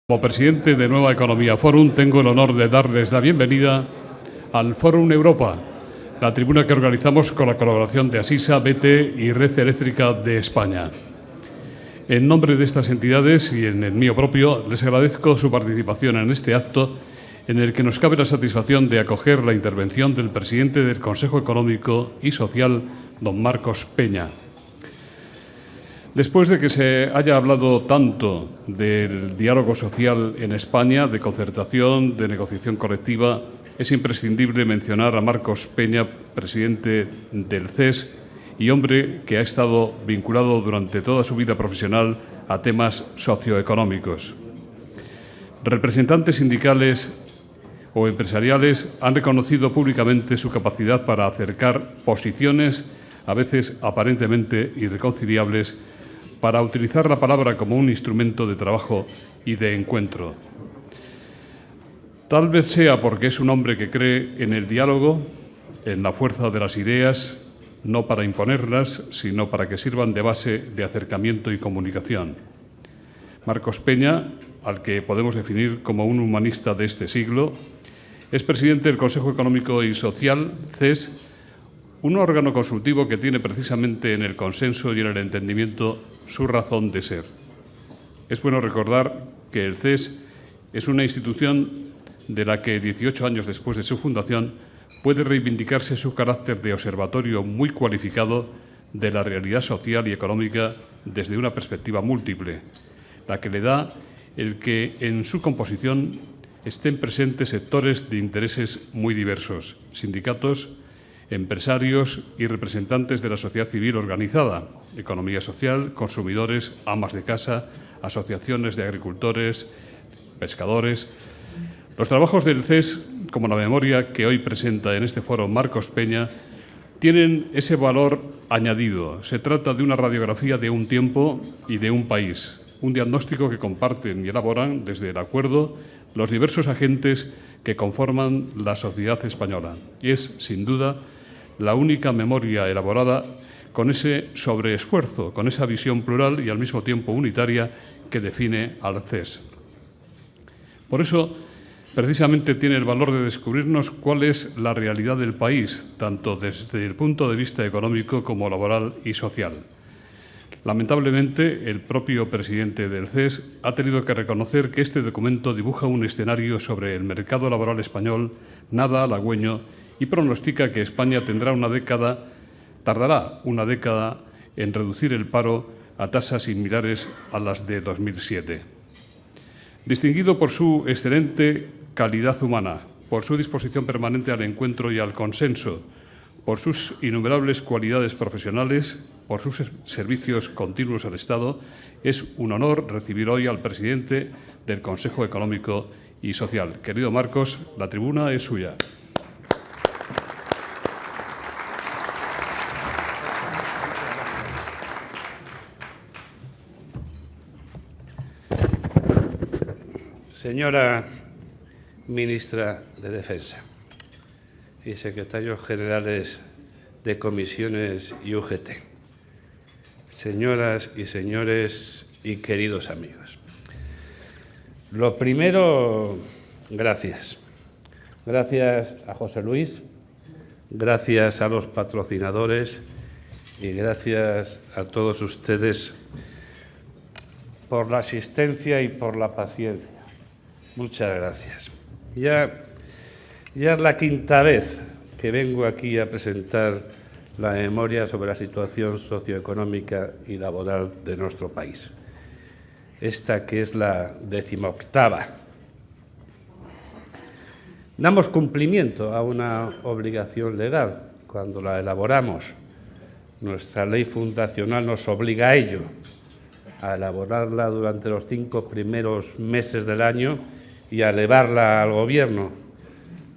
Como presidente de Nueva Economía Forum, tengo el honor de darles la bienvenida al Forum Europa, la tribuna que organizamos con la colaboración de Asisa, BT y Red Eléctrica de España. En nombre de estas entidades y en el mío propio, les agradezco su participación en este acto en el que nos cabe la satisfacción de acoger la intervención del presidente del Consejo Económico y Social, don Marcos Peña. Después de que se haya hablado tanto del diálogo social en España, de concertación, de negociación colectiva, es imprescindible mencionar a Marcos Peña, presidente del CES y hombre que ha estado vinculado durante toda su vida profesional a temas socioeconómicos. Representantes sindicales o empresariales han reconocido públicamente su capacidad para acercar posiciones, a veces aparentemente irreconciliables, para utilizar la palabra como un instrumento de trabajo y de encuentro. Tal vez sea porque es un hombre que cree en el diálogo, en la fuerza de las ideas, no para imponerlas, sino para que sirvan de base de acercamiento y comunicación. Marcos Peña, al que podemos definir como un humanista de este siglo, es presidente del Consejo Económico y Social, CES, un órgano consultivo que tiene precisamente en el consenso y en el entendimiento su razón de ser. Es bueno recordar que el CES es una institución de la que 18 años después de su fundación puede reivindicarse su carácter de observatorio muy cualificado de la realidad social y económica desde una perspectiva múltiple, la que le da el que en su composición estén presentes sectores de intereses muy diversos, sindicatos, empresarios y representantes de la sociedad civil organizada, economía social, consumidores, amas de casa, asociaciones de agricultores, pescadores. Los trabajos del CES, como la memoria que hoy presenta en este foro Marcos Peña, tienen ese valor añadido. Se trata de una radiografía de un tiempo y de un país, un diagnóstico que comparten y elaboran desde el acuerdo los diversos agentes que conforman la sociedad española. Y es, sin duda, la única memoria elaborada con ese sobreesfuerzo, con esa visión plural y al mismo tiempo unitaria que define al CES. Por eso, precisamente tiene el valor de descubrirnos cuál es la realidad del país, tanto desde el punto de vista económico como laboral y social. Lamentablemente, el propio presidente del CES ha tenido que reconocer que este documento dibuja un escenario sobre el mercado laboral español nada halagüeño y pronostica que España tardará una década en reducir el paro a tasas similares a las de 2007. Distinguido por su excelente calidad humana, por su disposición permanente al encuentro y al consenso, por sus innumerables cualidades profesionales, por sus servicios continuos al Estado, es un honor recibir hoy al presidente del Consejo Económico y Social. Querido Marcos, la tribuna es suya. Señora Ministra de Defensa y Secretarios Generales de Comisiones y UGT, señoras y señores y queridos amigos. Lo primero, gracias. Gracias a José Luis, gracias a los patrocinadores y gracias a todos ustedes por la asistencia y por la paciencia. Muchas gracias. Ya es la quinta vez que vengo aquí a presentar la memoria sobre la situación socioeconómica y laboral de nuestro país. Esta que es la 18ª. Damos cumplimiento a una obligación legal cuando la elaboramos. Nuestra ley fundacional nos obliga a ello, a elaborarla durante los 5 primeros meses del año y a elevarla al Gobierno.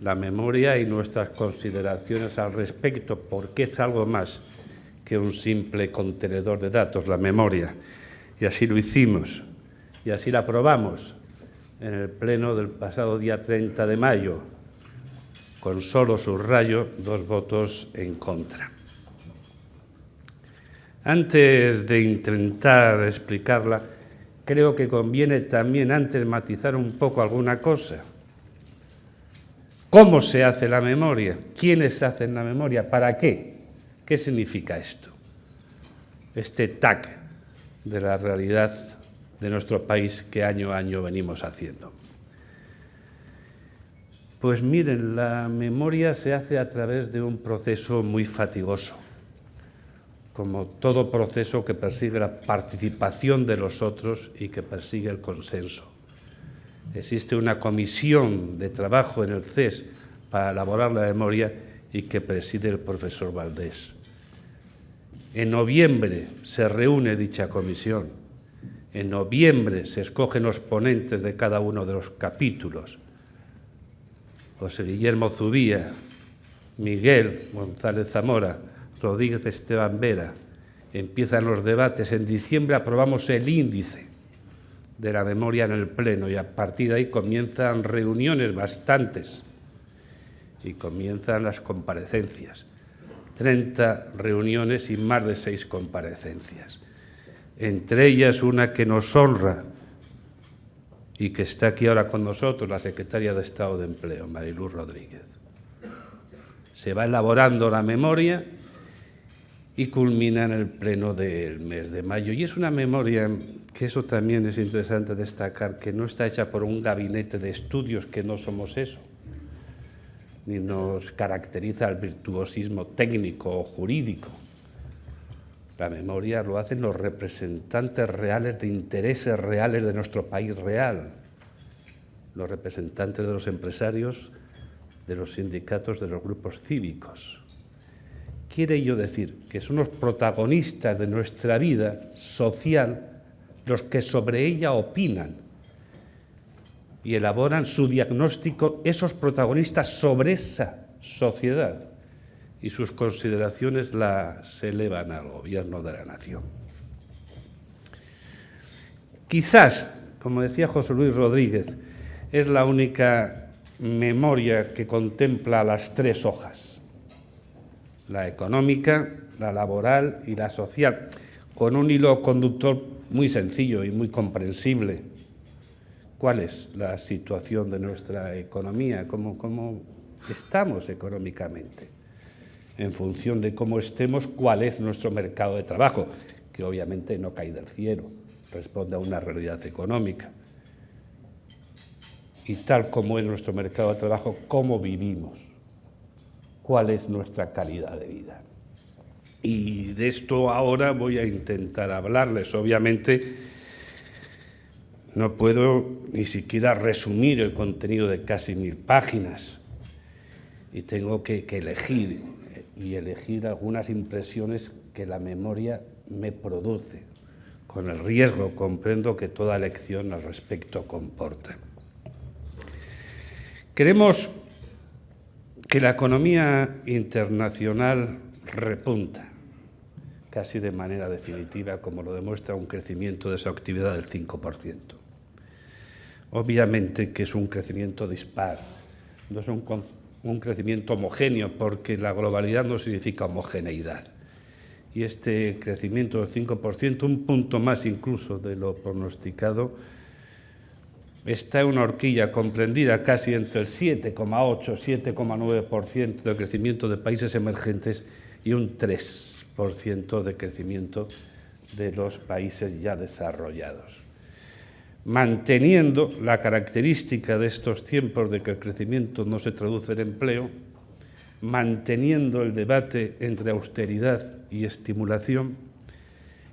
La memoria y nuestras consideraciones al respecto, porque es algo más que un simple contenedor de datos, la memoria. Y así lo hicimos, y así la aprobamos en el pleno del pasado día 30 de mayo, con solo subrayo 2 votos en contra. Antes de intentar explicarla, creo que conviene también antes matizar un poco alguna cosa. ¿Cómo se hace la memoria? ¿Quiénes hacen la memoria? ¿Para qué? ¿Qué significa esto? Este TAC de la realidad de nuestro país que año a año venimos haciendo. Pues miren, la memoria se hace a través de un proceso muy fatigoso, como todo proceso que persigue la participación de los otros y que persigue el consenso. Existe una comisión de trabajo en el CES para elaborar la memoria y que preside el profesor Valdés. En noviembre se reúne dicha comisión. En noviembre se escogen los ponentes de cada uno de los capítulos. José Guillermo Zubía, Miguel González Zamora, Rodríguez Esteban Vera. Empiezan los debates. En diciembre aprobamos el índice de la memoria en el Pleno y a partir de ahí comienzan reuniones bastantes y comienzan las comparecencias. 30 reuniones y más de 6 comparecencias. Entre ellas una que nos honra y que está aquí ahora con nosotros, la secretaria de Estado de Empleo, Mariluz Rodríguez. Se va elaborando la memoria y culmina en el pleno del mes de mayo. Y es una memoria que eso también es interesante destacar, que no está hecha por un gabinete de estudios, que no somos eso, ni nos caracteriza el virtuosismo técnico o jurídico. La memoria lo hacen los representantes reales de intereses reales de nuestro país real, los representantes de los empresarios, de los sindicatos, de los grupos cívicos. Quiere ello decir que son los protagonistas de nuestra vida social los que sobre ella opinan y elaboran su diagnóstico, esos protagonistas sobre esa sociedad, y sus consideraciones se elevan al Gobierno de la Nación. Quizás, como decía José Luis Rodríguez, es la única memoria que contempla las 3 hojas, la económica, la laboral y la social, con un hilo conductor muy sencillo y muy comprensible. ¿Cuál es la situación de nuestra economía? ¿Cómo estamos económicamente? En función de cómo estemos, cuál es nuestro mercado de trabajo, que obviamente no cae del cielo, responde a una realidad económica. Y tal como es nuestro mercado de trabajo, cómo vivimos, cuál es nuestra calidad de vida. Y de esto ahora voy a intentar hablarles. Obviamente no puedo ni siquiera resumir el contenido de casi 1000 páginas y tengo que elegir algunas impresiones que la memoria me produce, con el riesgo, comprendo, que toda lección al respecto comporta. Creemos que la economía internacional repunta, casi de manera definitiva, como lo demuestra un crecimiento de su actividad del 5%. Obviamente que es un crecimiento dispar, no es un crecimiento homogéneo, porque la globalidad no significa homogeneidad. Y este crecimiento del 5%, un punto más incluso de lo pronosticado, está en una horquilla comprendida casi entre el 7,8, 7,9% de crecimiento de países emergentes y un 3% de crecimiento de los países ya desarrollados. Manteniendo la característica de estos tiempos de que el crecimiento no se traduce en empleo, manteniendo el debate entre austeridad y estimulación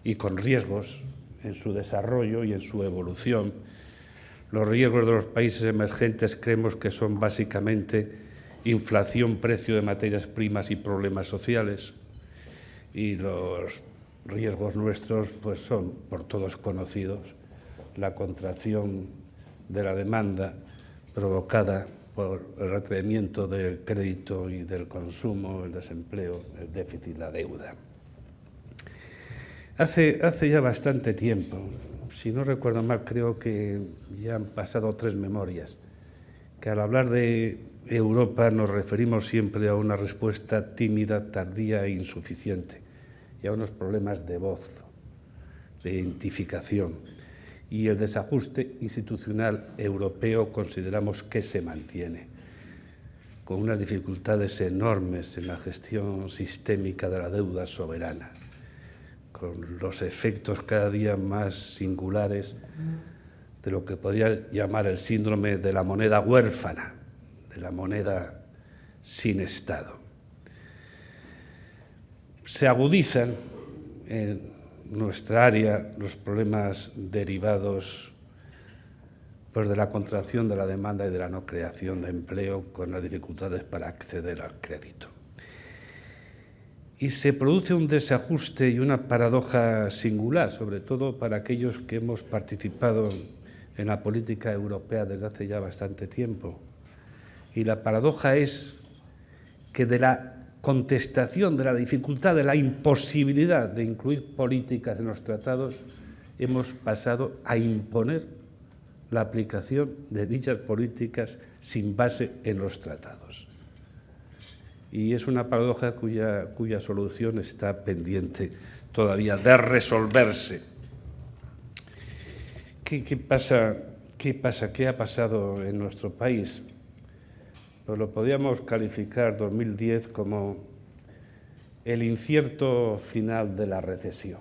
y con riesgos en su desarrollo y en su evolución. Los riesgos de los países emergentes creemos que son básicamente inflación, precio de materias primas y problemas sociales, y los riesgos nuestros pues son por todos conocidos: la contracción de la demanda provocada por el retraimiento del crédito y del consumo, el desempleo, el déficit, la deuda. Hace ya bastante tiempo, si no recuerdo mal, creo que ya han pasado 3 memorias, que al hablar de Europa nos referimos siempre a una respuesta tímida, tardía e insuficiente, y a unos problemas de voz, de identificación. y el desajuste institucional europeo consideramos que se mantiene, con unas dificultades enormes en la gestión sistémica de la deuda soberana, con los efectos cada día más singulares de lo que podría llamar el síndrome de la moneda huérfana, de la moneda sin Estado. Se agudizan en nuestra área los problemas derivados pues, de la contracción de la demanda y de la no creación de empleo, con las dificultades para acceder al crédito. Y se produce un desajuste y una paradoja singular, sobre todo para aquellos que hemos participado en la política europea desde hace ya bastante tiempo. Y la paradoja es que de la contestación, de la dificultad, de la imposibilidad de incluir políticas en los tratados, hemos pasado a imponer la aplicación de dichas políticas sin base en los tratados. Y es una paradoja cuya solución está pendiente todavía de resolverse. ¿Qué pasa? ¿Qué ha pasado en nuestro país? Pues lo podríamos calificar 2010 como el incierto final de la recesión.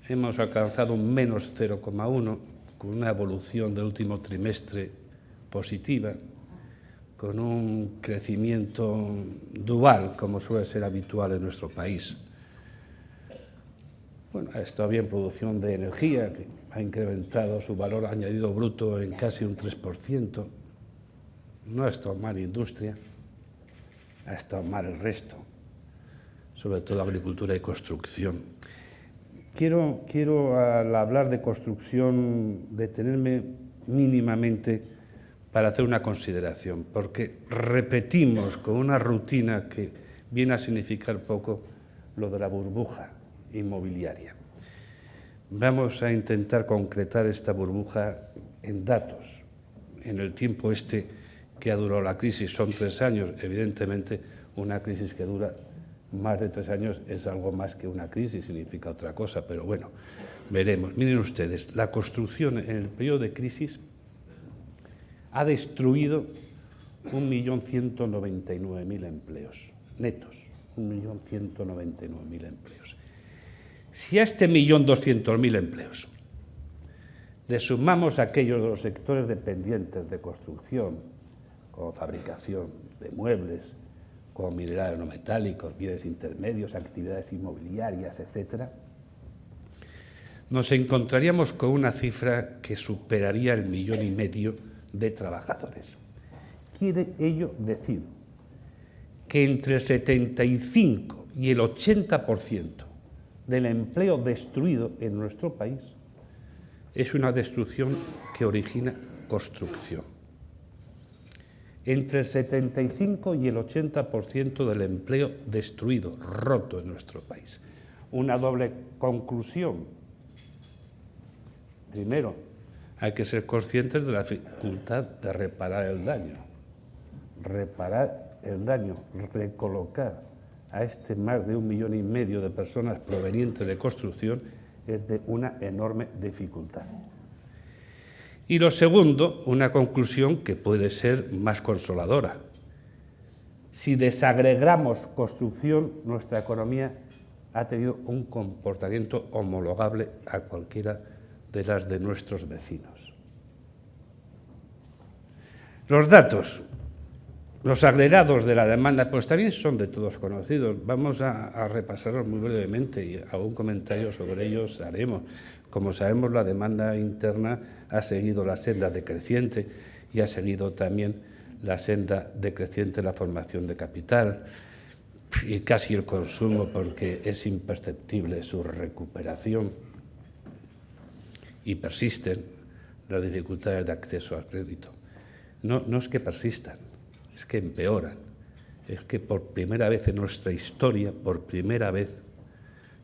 Hemos alcanzado un menos 0,1, con una evolución del último trimestre positiva, con un crecimiento dual, como suele ser habitual en nuestro país. Bueno, ha estado bien producción de energía, que ha incrementado su valor añadido bruto en casi un 3%. No ha estado mal industria, ha estado mal el resto, sobre todo agricultura y construcción. Quiero al hablar de construcción, detenerme mínimamente para hacer una consideración, porque repetimos con una rutina que viene a significar poco lo de la burbuja inmobiliaria. Vamos a intentar concretar esta burbuja en datos. En el tiempo que ha durado la crisis son 3 años, evidentemente una crisis que dura más de 3 años es algo más que una crisis, significa otra cosa, pero bueno, veremos. Miren ustedes, la construcción en el periodo de crisis ha destruido 1.199.000 empleos netos, 1.199.000 empleos. Si a este 1.200.000 empleos le sumamos aquellos de los sectores dependientes de construcción, como fabricación de muebles, como minerales no metálicos, bienes intermedios, actividades inmobiliarias, etc., nos encontraríamos con una cifra que superaría el 1,5 millones de trabajadores. Quiere ello decir que entre el 75 y el 80% del empleo destruido en nuestro país es una destrucción que origina construcción. Entre el 75 y el 80% del empleo destruido, roto en nuestro país. Una doble conclusión. Primero, hay que ser conscientes de la dificultad de reparar el daño. Reparar el daño, recolocar a este más de 1,5 millones de personas provenientes de construcción es de una enorme dificultad. Y lo segundo, una conclusión que puede ser más consoladora. Si desagregamos construcción, nuestra economía ha tenido un comportamiento homologable a cualquiera de las de nuestros vecinos. Los datos, los agregados de la demanda, pues también son de todos conocidos. Vamos a repasarlos muy brevemente y algún comentario sobre ellos haremos. Como sabemos, la demanda interna ha seguido la senda decreciente y ha seguido también la senda decreciente la formación de capital y casi el consumo, porque es imperceptible su recuperación y persisten las dificultades de acceso al crédito. No es que persistan, es que empeoran. Es que por primera vez en nuestra historia, por primera vez,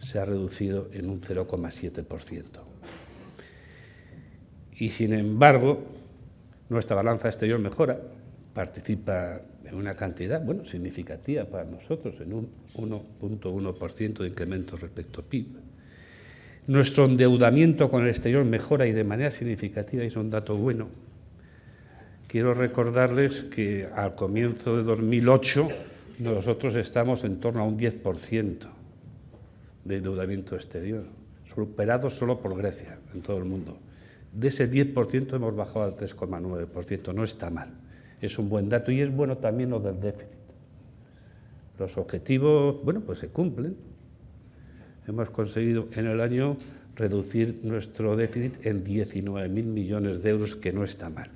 se ha reducido en un 0,7%. Y sin embargo, nuestra balanza exterior mejora, participa en una cantidad, bueno, significativa para nosotros, en un 1,1% de incremento respecto al PIB. Nuestro endeudamiento con el exterior mejora y de manera significativa, y es un dato bueno. Quiero recordarles que al comienzo de 2008 nosotros estamos en torno a un 10% de endeudamiento exterior, superado solo por Grecia en todo el mundo. De ese 10% hemos bajado al 3,9%, no está mal. Es un buen dato y es bueno también lo del déficit. Los objetivos, bueno, pues se cumplen. Hemos conseguido en el año reducir nuestro déficit en 19.000 millones de euros, que no está mal.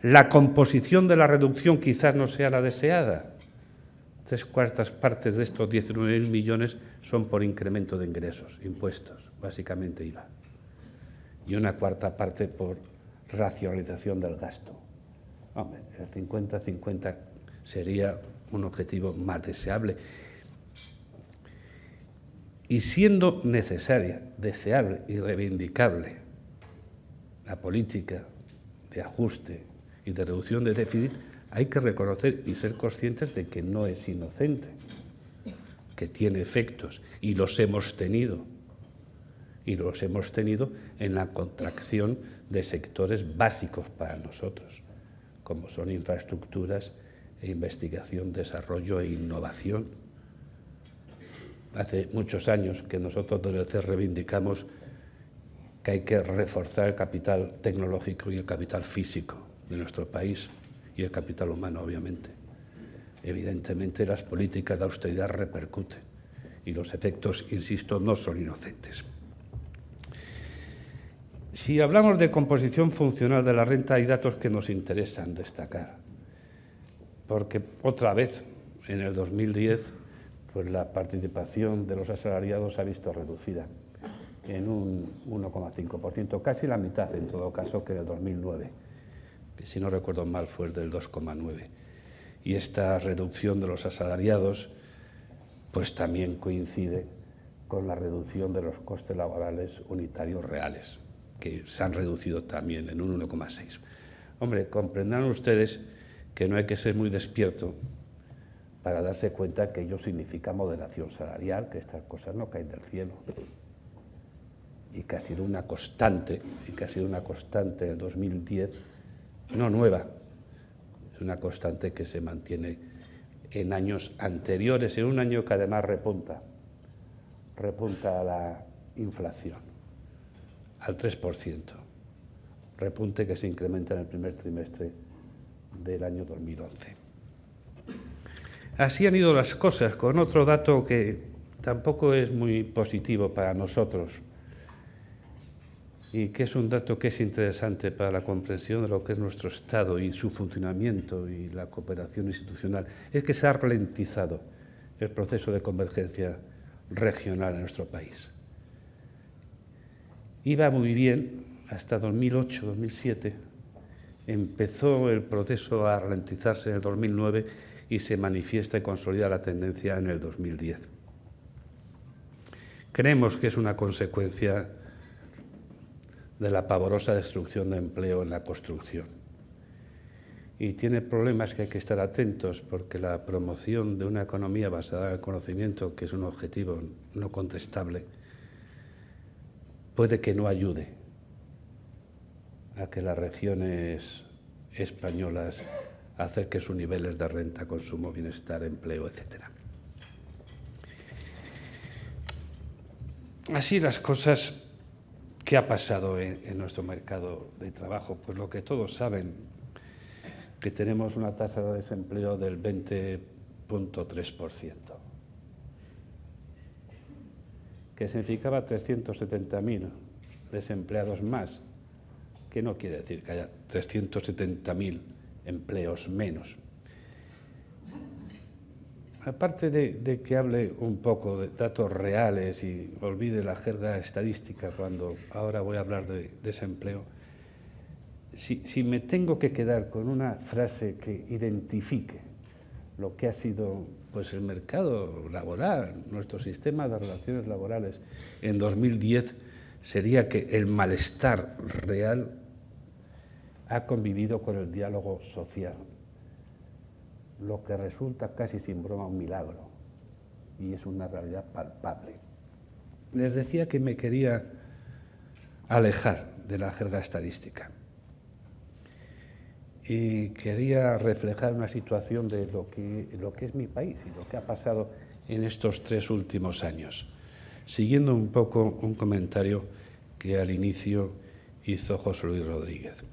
La composición de la reducción quizás no sea la deseada. 3/4 partes de estos 19.000 millones son por incremento de ingresos, impuestos, básicamente IVA. Y 1/4 parte por racionalización del gasto. Hombre, el 50-50 sería un objetivo más deseable. Y siendo necesaria, deseable y reivindicable la política de ajuste y de reducción de déficit, hay que reconocer y ser conscientes de que no es inocente, que tiene efectos, y los hemos tenido. Y los hemos tenido en la contracción de sectores básicos para nosotros, como son infraestructuras e investigación, desarrollo e innovación. Hace muchos años que nosotros desde el CER reivindicamos que hay que reforzar el capital tecnológico y el capital físico de nuestro país y el capital humano, obviamente. Evidentemente, las políticas de austeridad repercuten y los efectos, insisto, no son inocentes. Si hablamos de composición funcional de la renta, hay datos que nos interesan destacar, porque otra vez, en el 2010, pues la participación de los asalariados se ha visto reducida en un 1,5%, casi la mitad en todo caso que en el 2009, que si no recuerdo mal fue el del 2,9%. Y esta reducción de los asalariados pues también coincide con la reducción de los costes laborales unitarios reales, que se han reducido también en un 1,6%. Hombre, comprenderán ustedes que no hay que ser muy despierto para darse cuenta que ello significa moderación salarial, que estas cosas no caen del cielo. Y que ha sido una constante, en el 2010, no nueva, es una constante que se mantiene en años anteriores, en un año que además repunta a la inflación, al 3%, repunte que se incrementa en el primer trimestre del año 2011. Así han ido las cosas, con otro dato que tampoco es muy positivo para nosotros y que es un dato que es interesante para la comprensión de lo que es nuestro Estado y su funcionamiento y la cooperación institucional, es que se ha ralentizado el proceso de convergencia regional en nuestro país. Iba muy bien hasta 2008-2007, empezó el proceso a ralentizarse en el 2009 y se manifiesta y consolida la tendencia en el 2010. Creemos que es una consecuencia de la pavorosa destrucción de empleo en la construcción. Y tiene problemas que hay que estar atentos, porque la promoción de una economía basada en el conocimiento, que es un objetivo no contestable, puede que no ayude a que las regiones españolas acerquen sus niveles de renta, consumo, bienestar, empleo, etc. Así las cosas. ¿Qué ha pasado en nuestro mercado de trabajo? Pues lo que todos saben, que tenemos una tasa de desempleo del 20,3%, que significaba 370.000 desempleados más, que no quiere decir que haya 370.000 empleos menos. Aparte de que hable un poco de datos reales y olvide la jerga estadística cuando ahora voy a hablar de desempleo, si me tengo que quedar con una frase que identifique lo que ha sido pues, el mercado laboral, nuestro sistema de relaciones laborales en 2010, sería que el malestar real ha convivido con el diálogo social, lo que resulta casi sin broma un milagro, y es una realidad palpable. les decía que me quería alejar de la jerga estadística y quería reflejar una situación de lo que es mi país y lo que ha pasado en estos 3 últimos años, siguiendo un poco un comentario que al inicio hizo José Luis Rodríguez.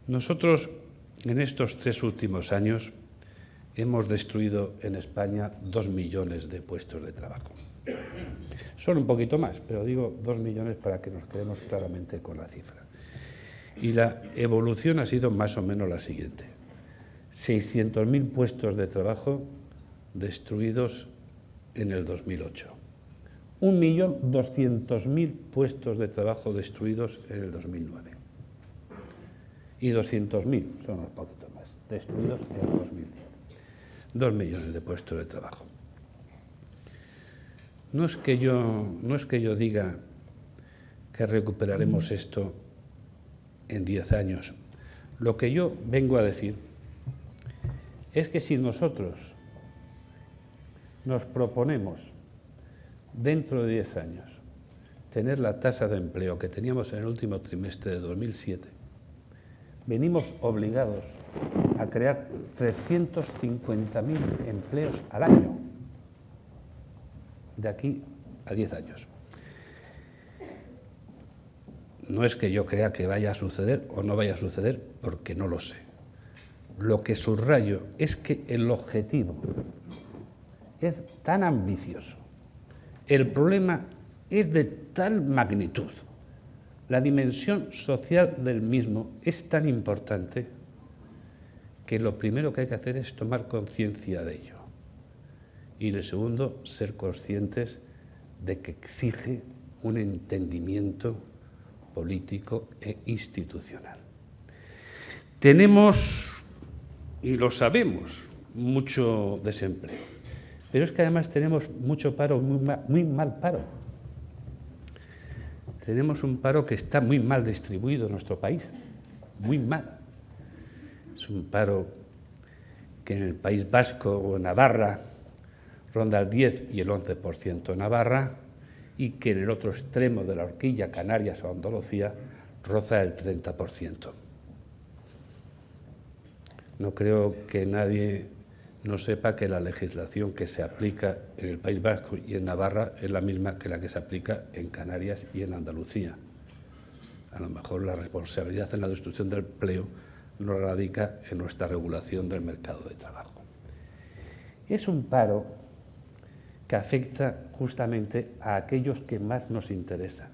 Nosotros, en estos 3 últimos años, hemos destruido en España 2 millones de puestos de trabajo. Son un poquito más, pero digo 2 millones para que nos quedemos claramente con la cifra. Y la evolución ha sido más o menos la siguiente. 600.000 puestos de trabajo destruidos en el 2008. 1.200.000 puestos de trabajo destruidos en el 2009. Y 200.000, son unos poquitos más, destruidos en el 2010. 2 millones de puestos de trabajo. No es que yo diga que recuperaremos esto en 10 años. Lo que yo vengo a decir es que si nosotros nos proponemos dentro de 10 años tener la tasa de empleo que teníamos en el último trimestre de 2007, venimos obligados a crear 350.000 empleos al año, de aquí a 10 años. No es que yo crea que vaya a suceder o no vaya a suceder, porque no lo sé. Lo que subrayo es que el objetivo es tan ambicioso, el problema es de tal magnitud, la dimensión social del mismo es tan importante que lo primero que hay que hacer es tomar conciencia de ello. Y lo segundo, ser conscientes de que exige un entendimiento político e institucional. Tenemos, y lo sabemos, mucho desempleo, pero es que además tenemos mucho paro, muy mal paro. Tenemos un paro que está muy mal distribuido en nuestro país, muy mal. Es un paro que en el País Vasco o en Navarra ronda el 10 y el 11% en Navarra, y que en el otro extremo de la horquilla, Canarias o Andalucía, roza el 30%. No creo que nadie no sepa que la legislación que se aplica en el País Vasco y en Navarra es la misma que la que se aplica en Canarias y en Andalucía. A lo mejor la responsabilidad en la destrucción del empleo no radica en nuestra regulación del mercado de trabajo. Es un paro que afecta justamente a aquellos que más nos interesan,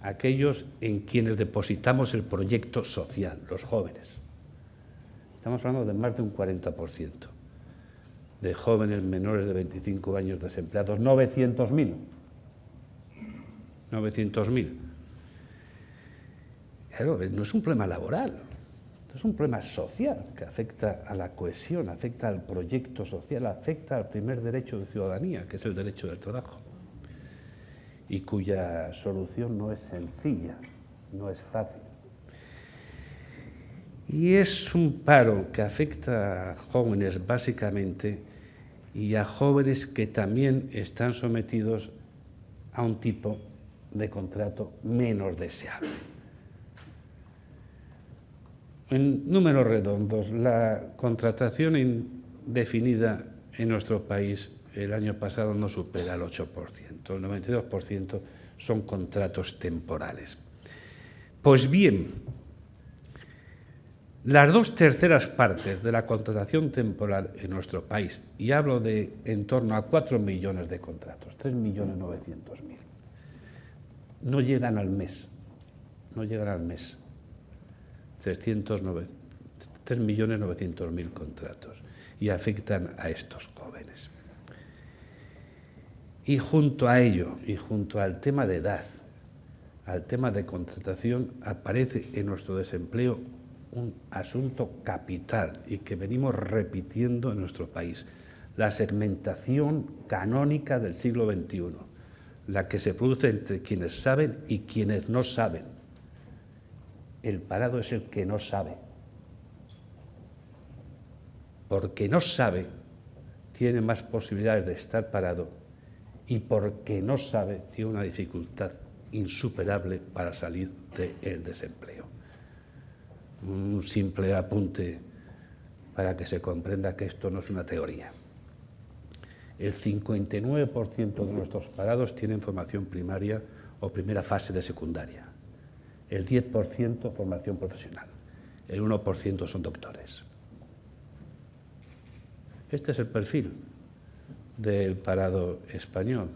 aquellos en quienes depositamos el proyecto social, los jóvenes. Estamos hablando de más de un 40% de jóvenes menores de 25 años desempleados, 900.000. 900.000. Claro, no es un problema laboral, es un problema social que afecta a la cohesión, afecta al proyecto social, afecta al primer derecho de ciudadanía, que es el derecho del trabajo, y cuya solución no es sencilla, no es fácil. Y es un paro que afecta a jóvenes básicamente y a jóvenes que también están sometidos a un tipo de contrato menos deseable. En números redondos, la contratación indefinida en nuestro país el año pasado no supera el 8%, el 92% son contratos temporales. Pues bien, las 2/3 partes de la contratación temporal en nuestro país, y hablo de en torno a 4 millones de contratos, 3.900.000, no llegan al mes, 3.900.000 contratos, y afectan a estos jóvenes. Y junto a ello, y junto al tema de edad, al tema de contratación, aparece en nuestro desempleo un asunto capital y que venimos repitiendo en nuestro país: la segmentación canónica del siglo XXI, la que se produce entre quienes saben y quienes no saben. El parado es el que no sabe. Porque no sabe, tiene más posibilidades de estar parado y porque no sabe, tiene una dificultad insuperable para salir del desempleo. Un simple apunte para que se comprenda que esto no es una teoría. El 59% de nuestros parados tienen formación primaria o primera fase de secundaria. El 10% formación profesional. El 1% son doctores. Este es el perfil del parado español.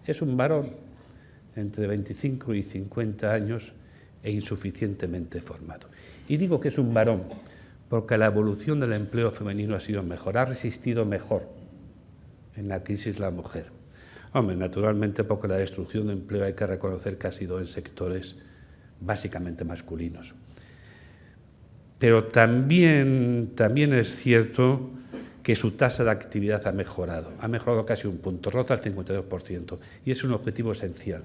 Es un varón entre 25 y 50 años e insuficientemente formado. Y digo que es un varón porque la evolución del empleo femenino ha sido mejor, ha resistido mejor en la crisis la mujer. Hombre, naturalmente porque la destrucción de empleo hay que reconocer que ha sido en sectores básicamente masculinos. Pero también es cierto que su tasa de actividad ha mejorado casi un punto, roza el 52%, y es un objetivo esencial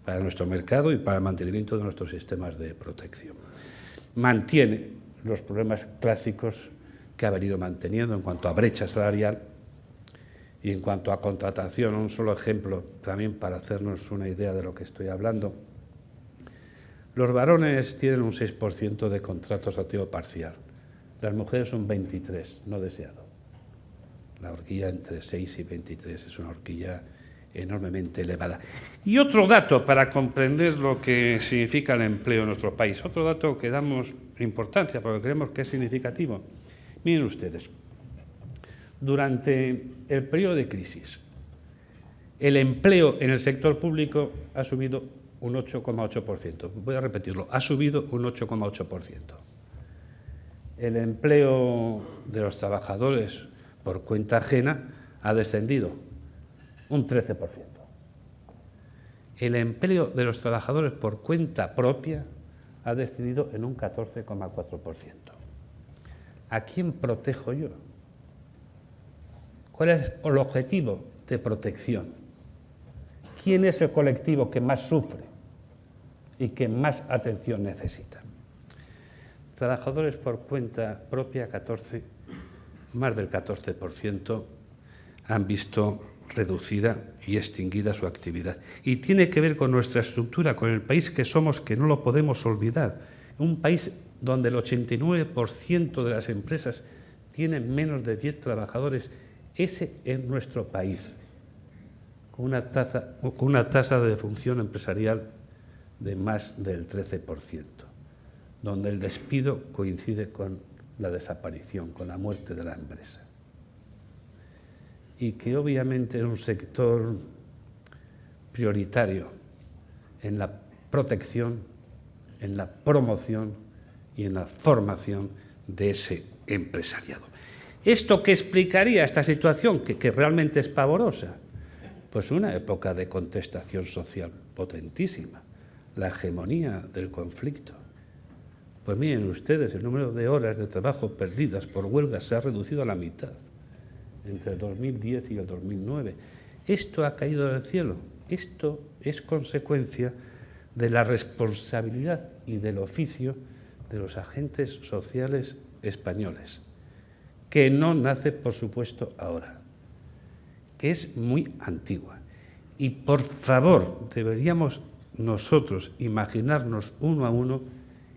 para nuestro mercado y para el mantenimiento de nuestros sistemas de protección. Mantiene los problemas clásicos que ha venido manteniendo en cuanto a brecha salarial y en cuanto a contratación. Un solo ejemplo también para hacernos una idea de lo que estoy hablando. Los varones tienen un 6% de contratos a tiempo parcial. Las mujeres son 23, no deseado. La horquilla entre 6 y 23 es una horquilla enormemente elevada. Y otro dato para comprender lo que significa el empleo en nuestro país, otro dato que damos importancia porque creemos que es significativo. Miren ustedes, durante el periodo de crisis, el empleo en el sector público ha subido un 8,8%. Voy a repetirlo, ha subido un 8,8%. El empleo de los trabajadores por cuenta ajena ha descendido un 13%. El empleo de los trabajadores por cuenta propia ha descendido en un 14,4%. ¿A quién protejo yo? ¿Cuál es el objetivo de protección? ¿Quién es el colectivo que más sufre y que más atención necesita? Trabajadores por cuenta propia, más del 14% han visto reducida y extinguida su actividad. Y tiene que ver con nuestra estructura, con el país que somos, que no lo podemos olvidar. Un país donde el 89% de las empresas tienen menos de 10 trabajadores. Ese es nuestro país, con una tasa de defunción empresarial de más del 13%, donde el despido coincide con la desaparición, con la muerte de la empresa. Y que obviamente es un sector prioritario en la protección, en la promoción y en la formación de ese empresariado. ¿Esto qué explicaría esta situación que realmente es pavorosa? Pues una época de contestación social potentísima, la hegemonía del conflicto. Pues miren ustedes, el número de horas de trabajo perdidas por huelgas se ha reducido a la mitad entre el 2010 y el 2009. Esto ha caído del cielo. Esto es consecuencia de la responsabilidad y del oficio de los agentes sociales españoles, que no nace, por supuesto, ahora, que es muy antigua. Y, por favor, deberíamos nosotros imaginarnos uno a uno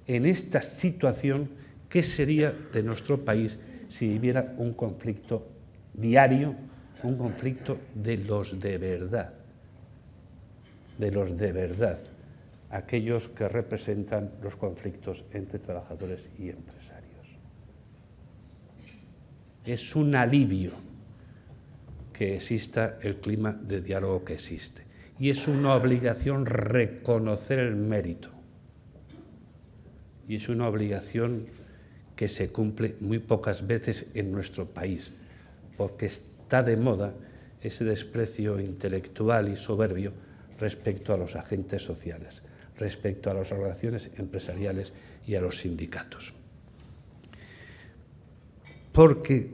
en esta situación qué sería de nuestro país si viviera un conflicto diario, un conflicto de los de verdad, aquellos que representan los conflictos entre trabajadores y empresarios. Es un alivio que exista el clima de diálogo que existe. Y es una obligación reconocer el mérito. Y es una obligación que se cumple muy pocas veces en nuestro país, porque está de moda ese desprecio intelectual y soberbio respecto a los agentes sociales, respecto a las organizaciones empresariales y a los sindicatos. Porque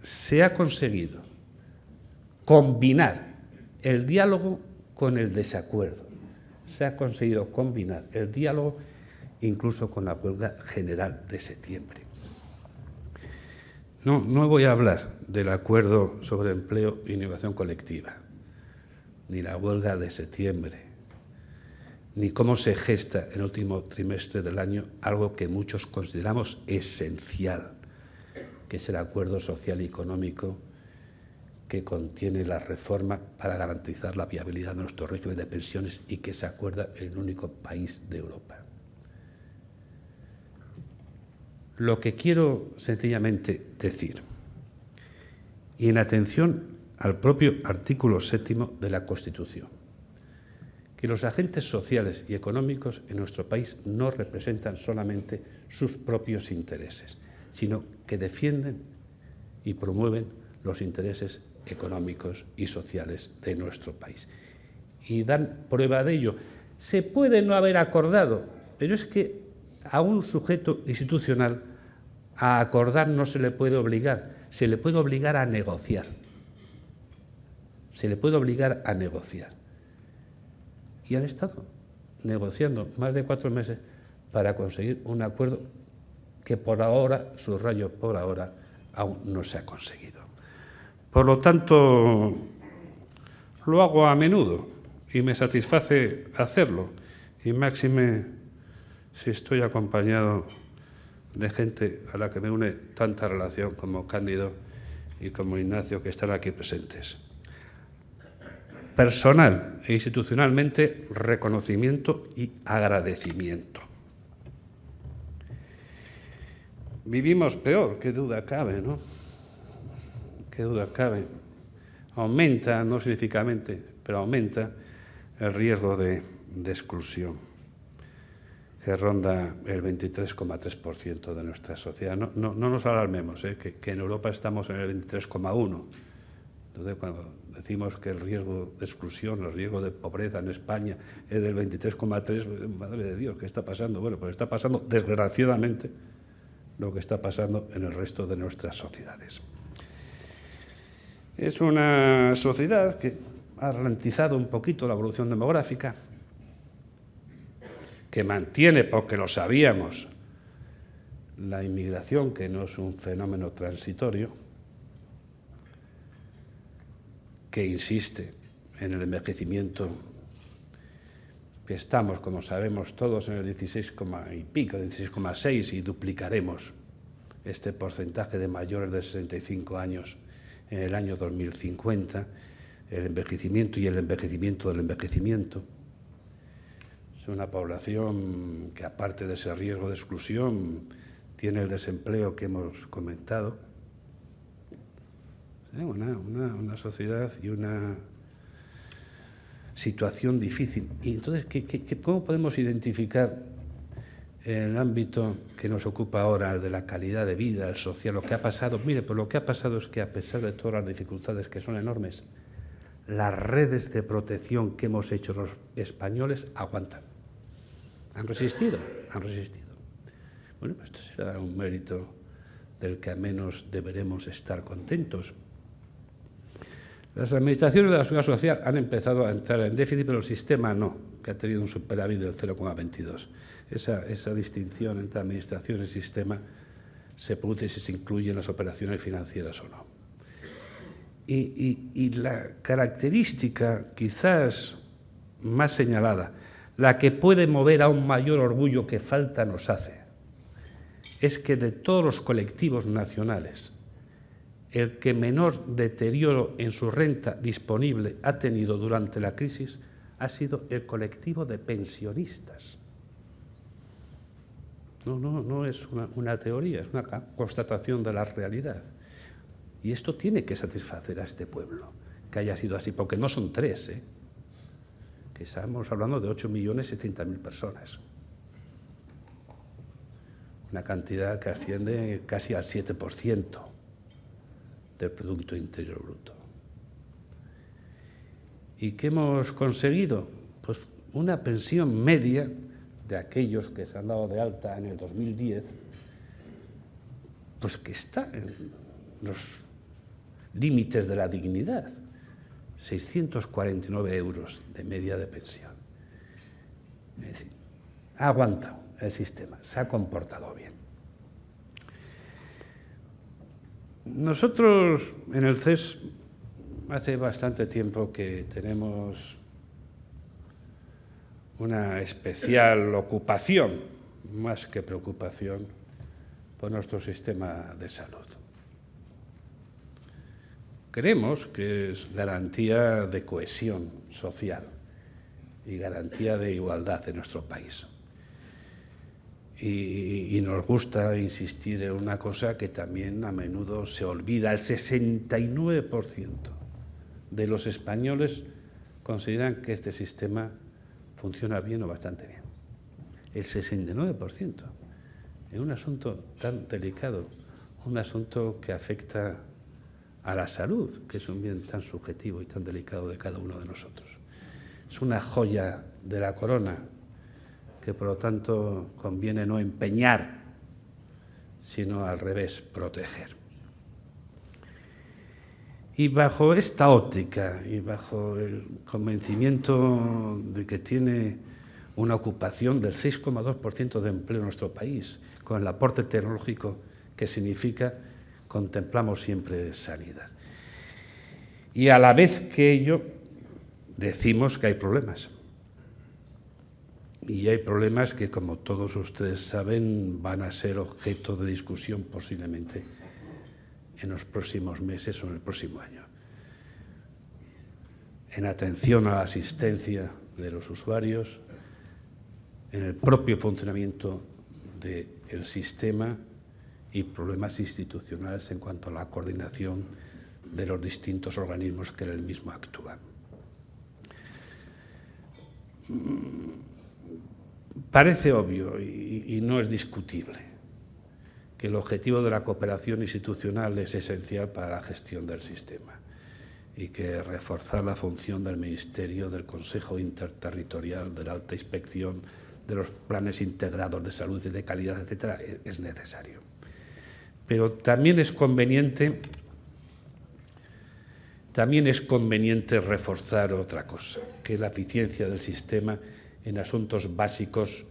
se ha conseguido combinar el diálogo con el desacuerdo. Se ha conseguido combinar el diálogo incluso con la huelga general de septiembre. No voy a hablar del acuerdo sobre empleo e innovación colectiva. ni la huelga de septiembre, ni cómo se gesta en el último trimestre del año algo que muchos consideramos esencial, que es el acuerdo social y económico que contiene la reforma para garantizar la viabilidad de nuestro régimen de pensiones y que se acuerda en el único país de Europa. Lo que quiero sencillamente decir, y en atención al propio artículo 7º de la Constitución, que los agentes sociales y económicos en nuestro país no representan solamente sus propios intereses, sino que defienden y promueven los intereses económicos y sociales de nuestro país. Y dan prueba de ello. Se puede no haber acordado, pero es que a un sujeto institucional a acordar no se le puede obligar, se le puede obligar a negociar. Se le puede obligar a negociar. Y han estado negociando más de 4 meses para conseguir un acuerdo que por ahora, subrayo por ahora, aún no se ha conseguido. Por lo tanto, lo hago a menudo y me satisface hacerlo, y máxime si estoy acompañado de gente a la que me une tanta relación como Cándido y como Ignacio, que están aquí presentes. Personal e institucionalmente, reconocimiento y agradecimiento. Vivimos peor, qué duda cabe, ¿no? Qué duda cabe. Aumenta, no significativamente, pero aumenta el riesgo de exclusión, que ronda el 23,3% de nuestra sociedad. No nos alarmemos, que en Europa estamos en el 23,1%. Entonces, cuando decimos que el riesgo de exclusión, el riesgo de pobreza en España es del 23,3%, madre de Dios, ¿qué está pasando? Bueno, pues está pasando, desgraciadamente, lo que está pasando en el resto de nuestras sociedades. Es una sociedad que ha ralentizado un poquito la evolución demográfica, que mantiene, porque lo sabíamos, la inmigración, que no es un fenómeno transitorio, que insiste en el envejecimiento, que estamos, como sabemos todos, en el 16,6, y duplicaremos este porcentaje de mayores de 65 años en el año 2050, el envejecimiento y el envejecimiento del envejecimiento. Es una población que, aparte de ese riesgo de exclusión, tiene el desempleo que hemos comentado. Una sociedad y una situación difícil. Y entonces, ¿cómo podemos identificar el ámbito que nos ocupa ahora, el de la calidad de vida, el social, lo que ha pasado? Mire, pues lo que ha pasado es que, a pesar de todas las dificultades que son enormes, las redes de protección que hemos hecho los españoles aguantan. Han resistido. Bueno, pues esto será un mérito del que al menos deberemos estar contentos. Las administraciones de la Seguridad Social han empezado a entrar en déficit, pero el sistema no, que ha tenido un superávit del 0,22. Esa distinción entre administración y sistema se produce si se incluyen las operaciones financieras o no. Y la característica quizás más señalada, la que puede mover a un mayor orgullo que falta nos hace, es que de todos los colectivos nacionales, el que menor deterioro en su renta disponible ha tenido durante la crisis ha sido el colectivo de pensionistas. No es una teoría, es una constatación de la realidad. Y esto tiene que satisfacer a este pueblo, que haya sido así, porque no son 3, que estamos hablando de 8.070.000 personas. Una cantidad que asciende casi al 7% del Producto Interior Bruto. ¿Y qué hemos conseguido? Pues una pensión media de aquellos que se han dado de alta en el 2010, pues que está en los límites de la dignidad, 649 euros de media de pensión. Es decir, ha aguantado el sistema, se ha comportado bien. Nosotros en el CES hace bastante tiempo que tenemos una especial ocupación, más que preocupación, por nuestro sistema de salud. Creemos que es garantía de cohesión social y garantía de igualdad en nuestro país. Y nos gusta insistir en una cosa que también a menudo se olvida. El 69% de los españoles consideran que este sistema funciona bien o bastante bien. El 69%. En un asunto tan delicado, un asunto que afecta a la salud, que es un bien tan subjetivo y tan delicado de cada uno de nosotros. Es una joya de la corona que, por lo tanto, conviene no empeñar, sino al revés, proteger. Y bajo esta óptica y bajo el convencimiento de que tiene una ocupación del 6,2% de empleo en nuestro país, con el aporte tecnológico que significa, contemplamos siempre sanidad. Y a la vez que ello, decimos que hay problemas. Y hay problemas que, como todos ustedes saben, van a ser objeto de discusión posiblemente en los próximos meses o en el próximo año. En atención a la asistencia de los usuarios, en el propio funcionamiento del sistema y problemas institucionales en cuanto a la coordinación de los distintos organismos que en el mismo actúan. Parece obvio y no es discutible que el objetivo de la cooperación institucional es esencial para la gestión del sistema y que reforzar la función del Ministerio, del Consejo Interterritorial, de la Alta Inspección, de los planes integrados de salud y de calidad, etcétera, es necesario. Pero también es conveniente reforzar otra cosa, que es la eficiencia del sistema en asuntos básicos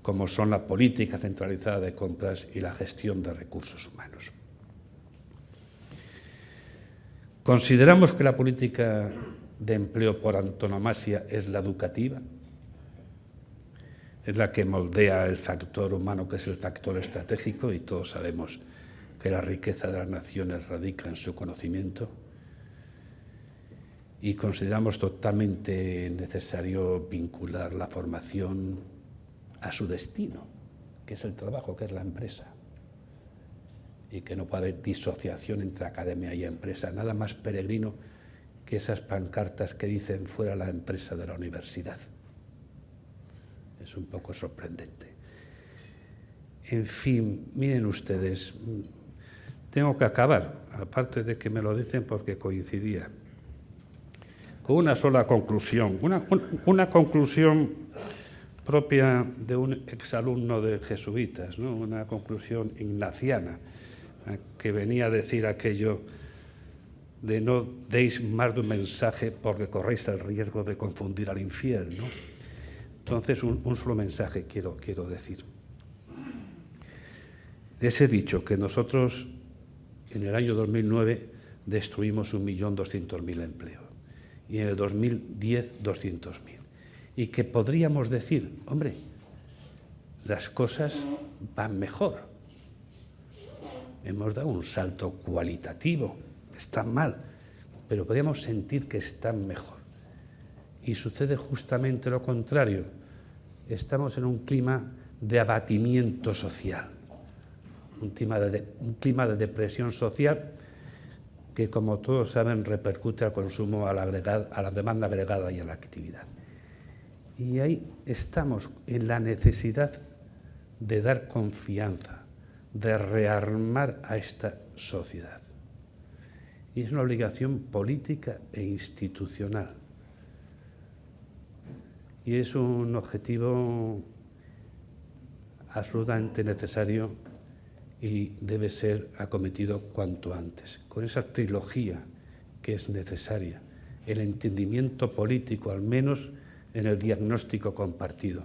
como son la política centralizada de compras y la gestión de recursos humanos. Consideramos que la política de empleo por antonomasia es la educativa, es la que moldea el factor humano, que es el factor estratégico, y todos sabemos que la riqueza de las naciones radica en su conocimiento. Y consideramos totalmente necesario vincular la formación a su destino, que es el trabajo, que es la empresa, y que no puede haber disociación entre academia y empresa, nada más peregrino que esas pancartas que dicen fuera la empresa de la universidad. Es un poco sorprendente. En fin, miren ustedes, tengo que acabar, aparte de que me lo dicen porque coincidía, con una sola conclusión, una conclusión propia de un exalumno de jesuitas, ¿no? Una conclusión ignaciana, que venía a decir aquello de no deis más de un mensaje porque corréis el riesgo de confundir al infiel, ¿no? Entonces, un solo mensaje quiero decir. Les he dicho que nosotros en el año 2009 destruimos 1.200.000 empleos y en el 2010 200.000. Y que podríamos decir, hombre, las cosas van mejor. Hemos dado un salto cualitativo, están mal, pero podríamos sentir que están mejor. Y sucede justamente lo contrario. Estamos en un clima de abatimiento social, un clima de depresión social que, como todos saben, repercute al consumo, a la demanda agregada y a la actividad. Y ahí estamos en la necesidad de dar confianza, de rearmar a esta sociedad. Y es una obligación política e institucional. Y es un objetivo absolutamente necesario y debe ser acometido cuanto antes. Con esa trilogía que es necesaria, el entendimiento político, al menos en el diagnóstico compartido,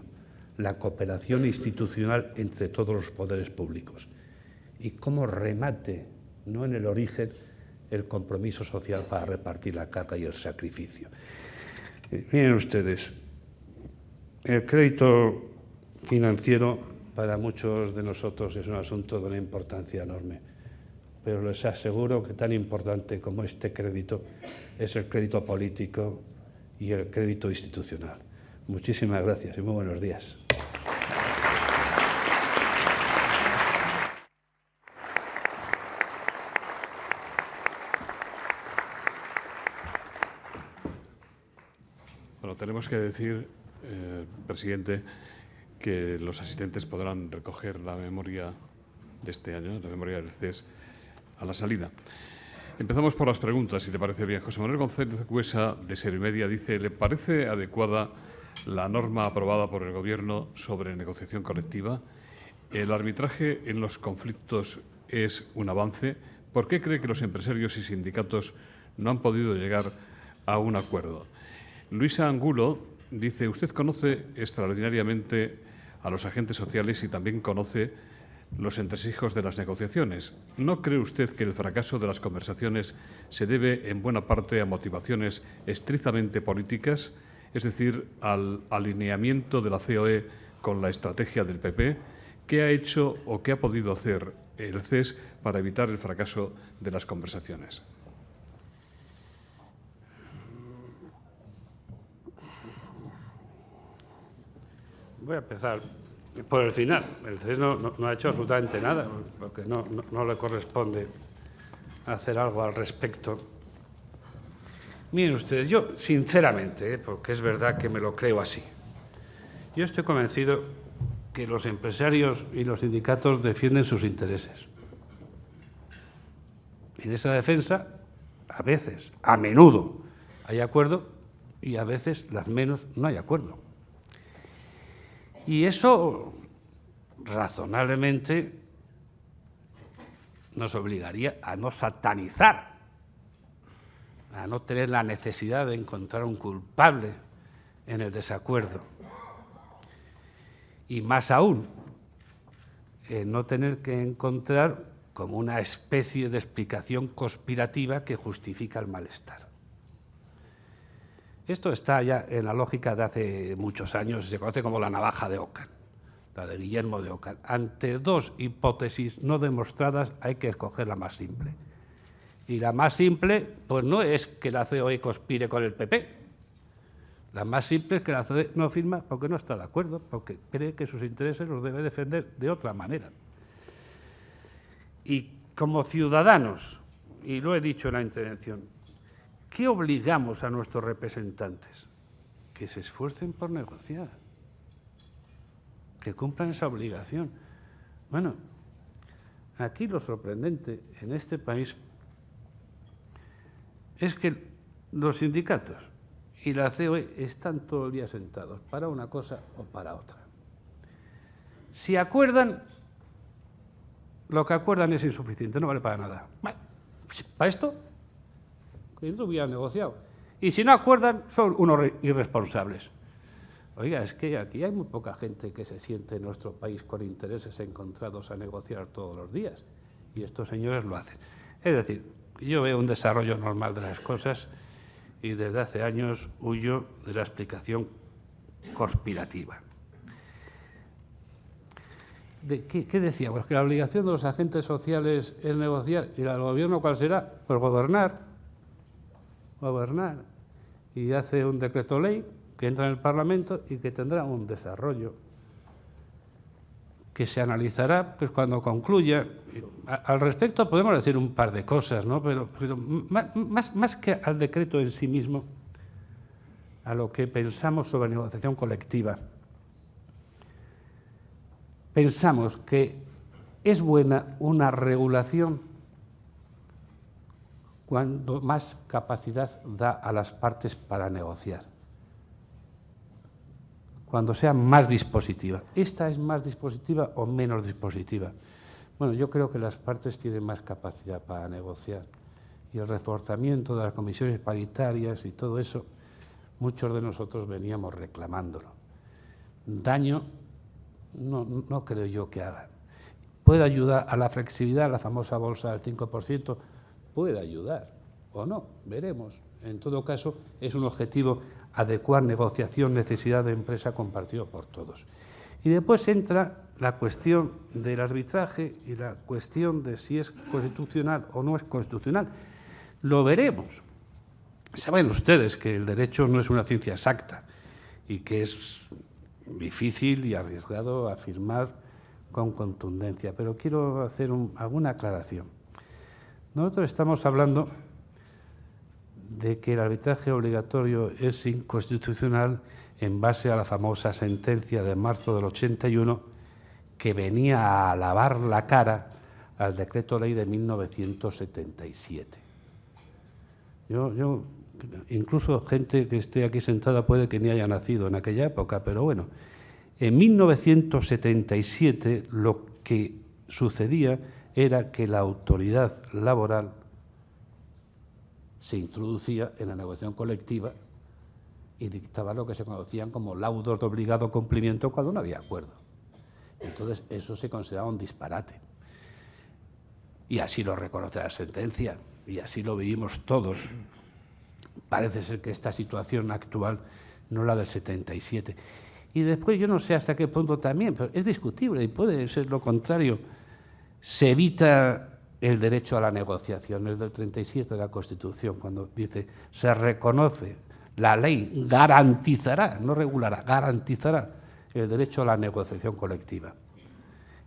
la cooperación institucional entre todos los poderes públicos y como remate, no en el origen, el compromiso social para repartir la carga y el sacrificio. Miren ustedes, el crédito financiero para muchos de nosotros es un asunto de una importancia enorme, pero les aseguro que tan importante como este crédito es el crédito político y el crédito institucional. Muchísimas gracias y muy buenos días. Bueno, tenemos que decir, presidente, que los asistentes podrán recoger la memoria de este año, la memoria del CES, a la salida. Empezamos por las preguntas, si le parece bien. José Manuel González Cuesa, de Servimedia, dice: ¿le parece adecuada la norma aprobada por el Gobierno sobre negociación colectiva? ¿El arbitraje en los conflictos es un avance? ¿Por qué cree que los empresarios y sindicatos no han podido llegar a un acuerdo? Luisa Angulo dice: usted conoce extraordinariamente a los agentes sociales y también conoce los entresijos de las negociaciones. ¿No cree usted que el fracaso de las conversaciones se debe en buena parte a motivaciones estrictamente políticas, es decir, al alineamiento de la COE con la estrategia del PP? ¿Qué ha hecho o qué ha podido hacer el CES para evitar el fracaso de las conversaciones? Voy a empezar por el final. El CES no ha hecho absolutamente nada, porque no le corresponde hacer algo al respecto. Miren ustedes, yo sinceramente, porque es verdad que me lo creo así, yo estoy convencido que los empresarios y los sindicatos defienden sus intereses. En esa defensa, a veces, a menudo, hay acuerdo y a veces, las menos, no hay acuerdo. Y eso, razonablemente, nos obligaría a no satanizar, a no tener la necesidad de encontrar un culpable en el desacuerdo. Y más aún, no tener que encontrar como una especie de explicación conspirativa que justifica el malestar. Esto está ya en la lógica de hace muchos años, se conoce como la navaja de Ockham, la de Guillermo de Ockham. Ante dos hipótesis no demostradas hay que escoger la más simple. Y la más simple, pues no es que la COE conspire con el PP. La más simple es que la COE no firma porque no está de acuerdo, porque cree que sus intereses los debe defender de otra manera. Y como ciudadanos, y lo he dicho en la intervención, ¿qué obligamos a nuestros representantes? Que se esfuercen por negociar, que cumplan esa obligación. Bueno, aquí lo sorprendente en este país es que los sindicatos y la COE están todo el día sentados para una cosa o para otra. Si acuerdan, lo que acuerdan es insuficiente, no vale para nada. Bueno, ¿para esto? Que no hubiera negociado. Y si no acuerdan, son unos irresponsables. Oiga, es que aquí hay muy poca gente que se siente en nuestro país con intereses encontrados a negociar todos los días. Y estos señores lo hacen. Es decir, yo veo un desarrollo normal de las cosas y desde hace años huyo de la explicación conspirativa. ¿Qué decía? Pues que la obligación de los agentes sociales es negociar. ¿Y la del gobierno cuál será? Pues gobernar. Y hace un decreto ley que entra en el Parlamento y que tendrá un desarrollo que se analizará pues, cuando concluya. Al respecto podemos decir un par de cosas, ¿no? Pero más que al decreto en sí mismo, a lo que pensamos sobre negociación colectiva. Pensamos que es buena una regulación cuando más capacidad da a las partes para negociar, cuando sea más dispositiva. ¿Esta es más dispositiva o menos dispositiva? Bueno, yo creo que las partes tienen más capacidad para negociar y el reforzamiento de las comisiones paritarias y todo eso, muchos de nosotros veníamos reclamándolo. Daño no creo yo que haga. Puede ayudar a la flexibilidad, la famosa bolsa del 5%, puede ayudar o no, veremos. En todo caso, es un objetivo adecuar negociación, necesidad de empresa compartido por todos. Y después entra la cuestión del arbitraje y la cuestión de si es constitucional o no es constitucional. Lo veremos. Saben ustedes que el derecho no es una ciencia exacta y que es difícil y arriesgado afirmar con contundencia, pero quiero hacer alguna aclaración. Nosotros estamos hablando de que el arbitraje obligatorio es inconstitucional en base a la famosa sentencia de marzo del 81 que venía a lavar la cara al decreto ley de 1977. Yo incluso gente que esté aquí sentada puede que ni haya nacido en aquella época, pero bueno, en 1977 lo que sucedía era que la autoridad laboral se introducía en la negociación colectiva y dictaba lo que se conocían como laudos de obligado cumplimiento cuando no había acuerdo. Entonces, eso se consideraba un disparate. Y así lo reconoce la sentencia, y así lo vivimos todos. Parece ser que esta situación actual no es la del 77. Y después, yo no sé hasta qué punto también, pero es discutible y puede ser lo contrario, se evita el derecho a la negociación, el del 37 de la Constitución, cuando dice, se reconoce, la ley garantizará, no regulará, garantizará el derecho a la negociación colectiva.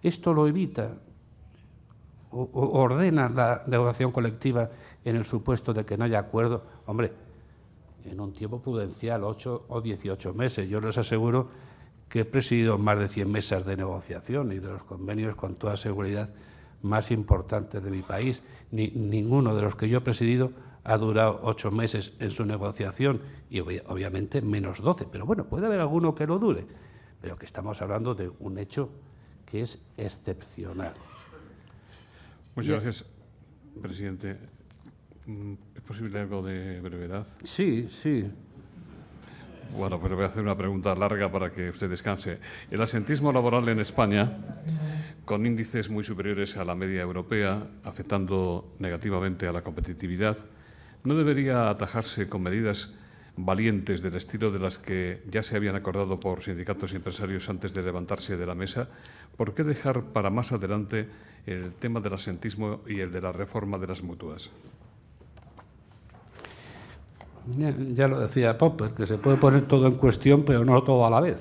Esto lo evita, ordena la negociación colectiva en el supuesto de que no haya acuerdo, hombre, en un tiempo prudencial, 8 o 18 meses. Yo les aseguro que he presidido más de 100 mesas de negociación y de los convenios con toda seguridad más importantes de mi país. Ninguno de los que yo he presidido ha durado 8 meses en su negociación y obviamente menos 12. Pero bueno, puede haber alguno que lo dure, pero que estamos hablando de un hecho que es excepcional. Muchas gracias, presidente. ¿Es posible algo de brevedad? Sí, sí. Bueno, pero voy a hacer una pregunta larga para que usted descanse. El asentismo laboral en España, con índices muy superiores a la media europea, afectando negativamente a la competitividad, ¿no debería atajarse con medidas valientes del estilo de las que ya se habían acordado por sindicatos y empresarios antes de levantarse de la mesa? ¿Por qué dejar para más adelante el tema del asentismo y el de la reforma de las mutuas? Ya lo decía Popper, que se puede poner todo en cuestión, pero no todo a la vez.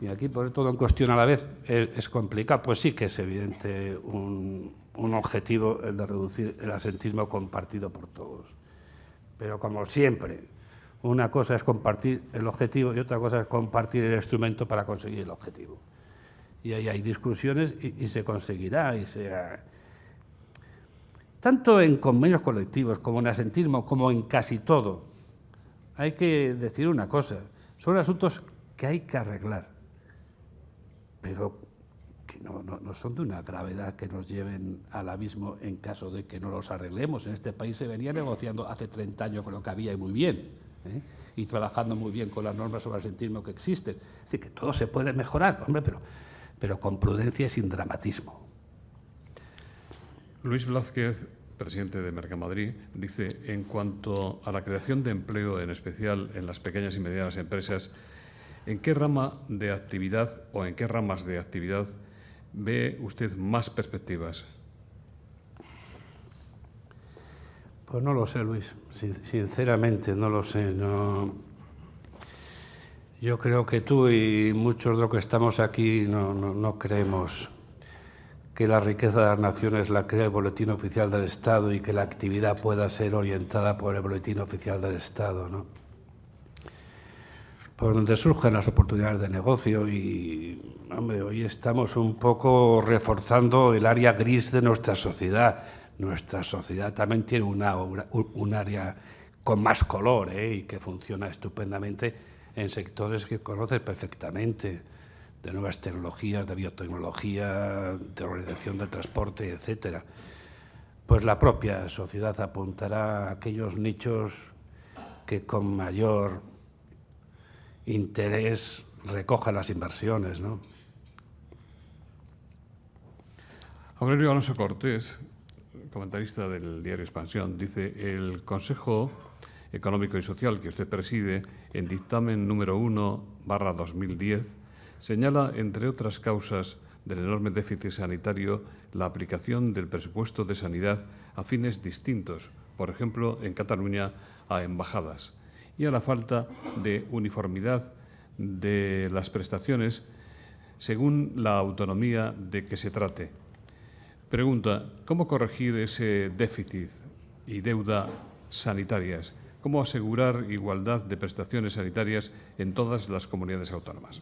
Y aquí poner todo en cuestión a la vez es complicado. Pues sí que es evidente un objetivo, el de reducir el asentismo compartido por todos. Pero como siempre, una cosa es compartir el objetivo y otra cosa es compartir el instrumento para conseguir el objetivo. Y ahí hay discusiones y se conseguirá. Tanto en convenios colectivos como en asentismo, como en casi todo, hay que decir una cosa, son asuntos que hay que arreglar, pero que no son de una gravedad que nos lleven al abismo en caso de que no los arreglemos. En este país se venía negociando hace 30 años con lo que había y muy bien, y trabajando muy bien con las normas sobre asentismo que existen. Es decir, que todo se puede mejorar, hombre, pero con prudencia y sin dramatismo. Luis Blázquez, presidente de Mercamadrid, dice, en cuanto a la creación de empleo, en especial en las pequeñas y medianas empresas, ¿en qué rama de actividad o en qué ramas de actividad ve usted más perspectivas? Pues no lo sé, Luis. Sinceramente, no lo sé. No. Yo creo que tú y muchos de los que estamos aquí no creemos que la riqueza de las naciones la crea el Boletín Oficial del Estado y que la actividad pueda ser orientada por el Boletín Oficial del Estado, ¿no? Por donde surgen las oportunidades de negocio y, hombre, hoy estamos un poco reforzando el área gris de nuestra sociedad. Nuestra sociedad también tiene un área con más color, y que funciona estupendamente en sectores que conoces perfectamente, de nuevas tecnologías, de biotecnología, de organización del transporte, etcétera. Pues la propia sociedad apuntará a aquellos nichos que con mayor interés recojan las inversiones, ¿no? Aurelio Alonso Cortés comentarista del diario Expansión, dice: el Consejo Económico y Social que usted preside, en dictamen número 1/2010, señala, entre otras causas del enorme déficit sanitario, la aplicación del presupuesto de sanidad a fines distintos, por ejemplo, en Cataluña, a embajadas, y a la falta de uniformidad de las prestaciones según la autonomía de que se trate. Pregunta: ¿cómo corregir ese déficit y deuda sanitarias? ¿Cómo asegurar igualdad de prestaciones sanitarias en todas las comunidades autónomas?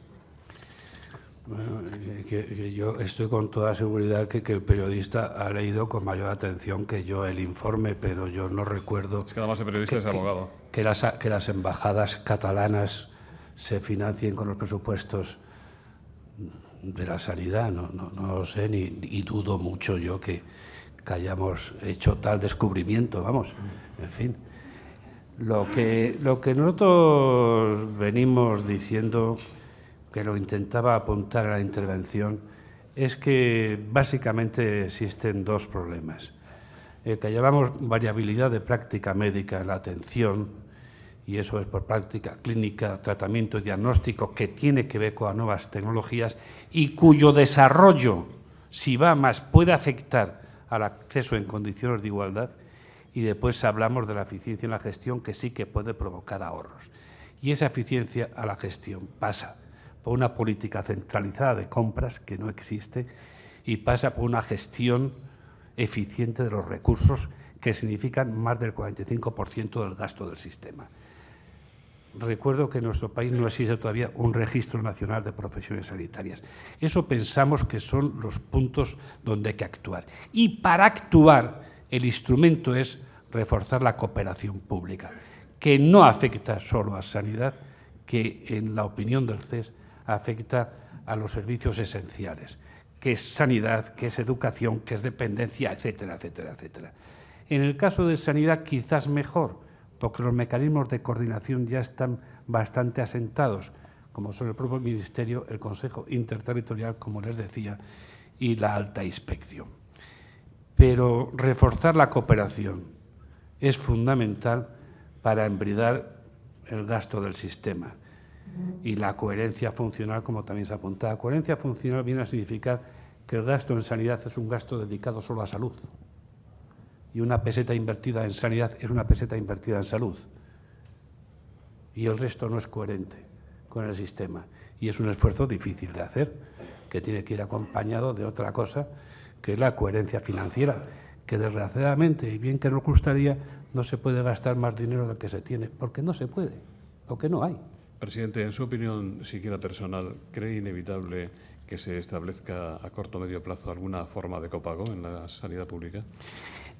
Bueno, que yo estoy con toda seguridad que el periodista ha leído con mayor atención que yo el informe, pero yo no recuerdo... Es que además el periodista es abogado. Que las embajadas catalanas se financien con los presupuestos de la sanidad. No lo sé, y dudo mucho yo que hayamos hecho tal descubrimiento, vamos, en fin. Lo que nosotros venimos diciendo, que lo intentaba apuntar a la intervención, es que básicamente existen dos problemas. El que llamamos variabilidad de práctica médica en la atención, y eso es por práctica clínica, tratamiento y diagnóstico, que tiene que ver con las nuevas tecnologías y cuyo desarrollo, si va más, puede afectar al acceso en condiciones de igualdad. Y después hablamos de la eficiencia en la gestión, que sí que puede provocar ahorros. Y esa eficiencia a la gestión pasa por una política centralizada de compras, que no existe, y pasa por una gestión eficiente de los recursos, que significan más del 45% del gasto del sistema. Recuerdo que en nuestro país no existe todavía un registro nacional de profesiones sanitarias. Eso pensamos que son los puntos donde hay que actuar. Y para actuar, el instrumento es reforzar la cooperación pública, que no afecta solo a sanidad, que en la opinión del CES afecta a los servicios esenciales, que es sanidad, que es educación, que es dependencia, etcétera, etcétera, etcétera. En el caso de sanidad quizás mejor, porque los mecanismos de coordinación ya están bastante asentados, como son el propio Ministerio, el Consejo Interterritorial, como les decía, y la alta inspección. Pero reforzar la cooperación es fundamental para embridar el gasto del sistema. Y la coherencia funcional, como también se apuntaba. Coherencia funcional viene a significar que el gasto en sanidad es un gasto dedicado solo a salud. Y una peseta invertida en sanidad es una peseta invertida en salud. Y el resto no es coherente con el sistema. Y es un esfuerzo difícil de hacer, que tiene que ir acompañado de otra cosa, que es la coherencia financiera, que desgraciadamente, y bien que nos gustaría, no se puede gastar más dinero del que se tiene, porque no se puede, porque no hay. Presidente, en su opinión, siquiera personal, ¿cree inevitable que se establezca a corto o medio plazo alguna forma de copago en la sanidad pública?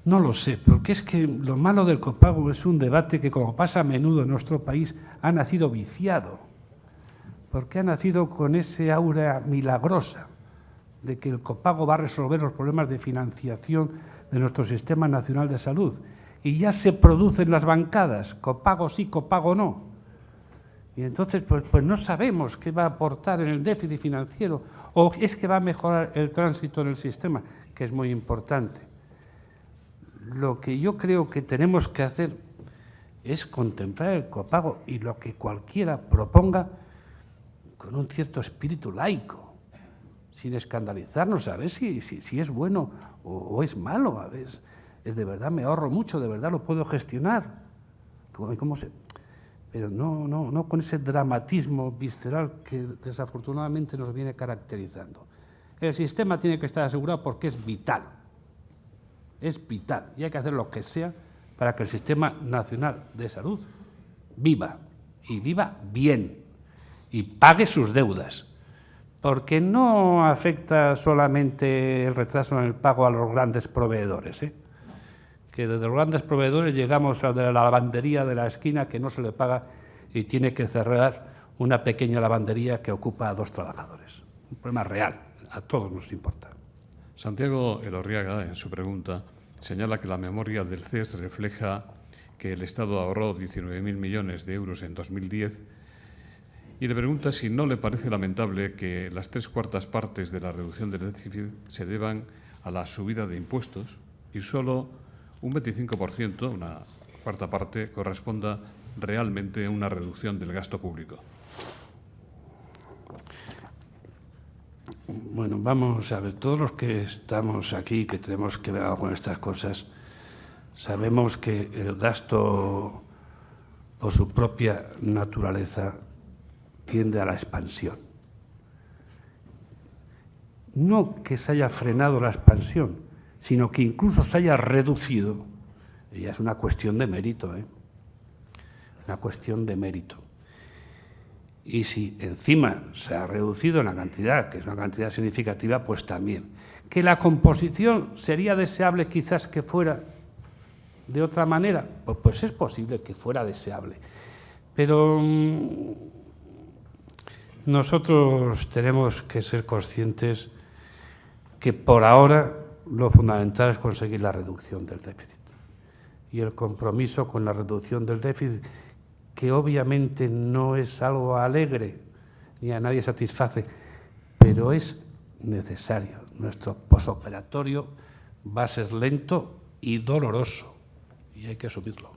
No lo sé, porque es que lo malo del copago es un debate que, como pasa a menudo en nuestro país, ha nacido viciado, porque ha nacido con ese aura milagrosa de que el copago va a resolver los problemas de financiación de nuestro Sistema Nacional de Salud. Y ya se producen las bancadas, copago sí, copago no. Y entonces pues no sabemos qué va a aportar en el déficit financiero, o es que va a mejorar el tránsito en el sistema, que es muy importante. Lo que yo creo que tenemos que hacer es contemplar el copago y lo que cualquiera proponga con un cierto espíritu laico, sin escandalizarnos, a ver si es bueno o es malo, a ver, es de verdad me ahorro mucho, de verdad lo puedo gestionar. Pero no con ese dramatismo visceral que desafortunadamente nos viene caracterizando. El sistema tiene que estar asegurado porque es vital y hay que hacer lo que sea para que el Sistema Nacional de Salud viva, y viva bien, y pague sus deudas, porque no afecta solamente el retraso en el pago a los grandes proveedores, que desde los grandes proveedores llegamos a la lavandería de la esquina que no se le paga y tiene que cerrar una pequeña lavandería que ocupa a 2 trabajadores. Un problema real, a todos nos importa. Santiago Elorriaga, en su pregunta, señala que la memoria del CES refleja que el Estado ahorró 19.000 millones de euros en 2010 y le pregunta si no le parece lamentable que las 3/4 partes de la reducción del déficit se deban a la subida de impuestos y solo un 25%, una cuarta parte, corresponda realmente a una reducción del gasto público. Bueno, vamos a ver, todos los que estamos aquí, que tenemos que ver algo con estas cosas, sabemos que el gasto, por su propia naturaleza, tiende a la expansión. No que se haya frenado la expansión, sino que incluso se haya reducido. Y ya es una cuestión de mérito, una cuestión de mérito. Y si encima se ha reducido en la cantidad, que es una cantidad significativa, pues también. Que la composición sería deseable quizás que fuera de otra manera, pues es posible que fuera deseable. Pero nosotros tenemos que ser conscientes que por ahora lo fundamental es conseguir la reducción del déficit. Y el compromiso con la reducción del déficit, que obviamente no es algo alegre ni a nadie satisface, pero es necesario. Nuestro posoperatorio va a ser lento y doloroso y hay que asumirlo.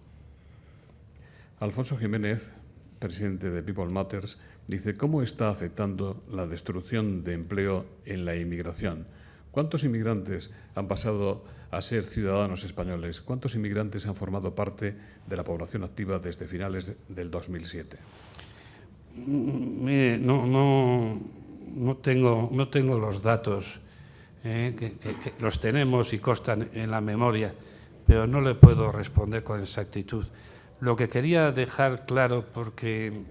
Alfonso Jiménez, presidente de People Matters, dice: ¿cómo está afectando la destrucción de empleo en la inmigración? ¿Cuántos inmigrantes han pasado a ser ciudadanos españoles? ¿Cuántos inmigrantes han formado parte de la población activa desde finales del 2007? Mire, no tengo los datos, que los tenemos y constan en la memoria, pero no le puedo responder con exactitud. Lo que quería dejar claro, porque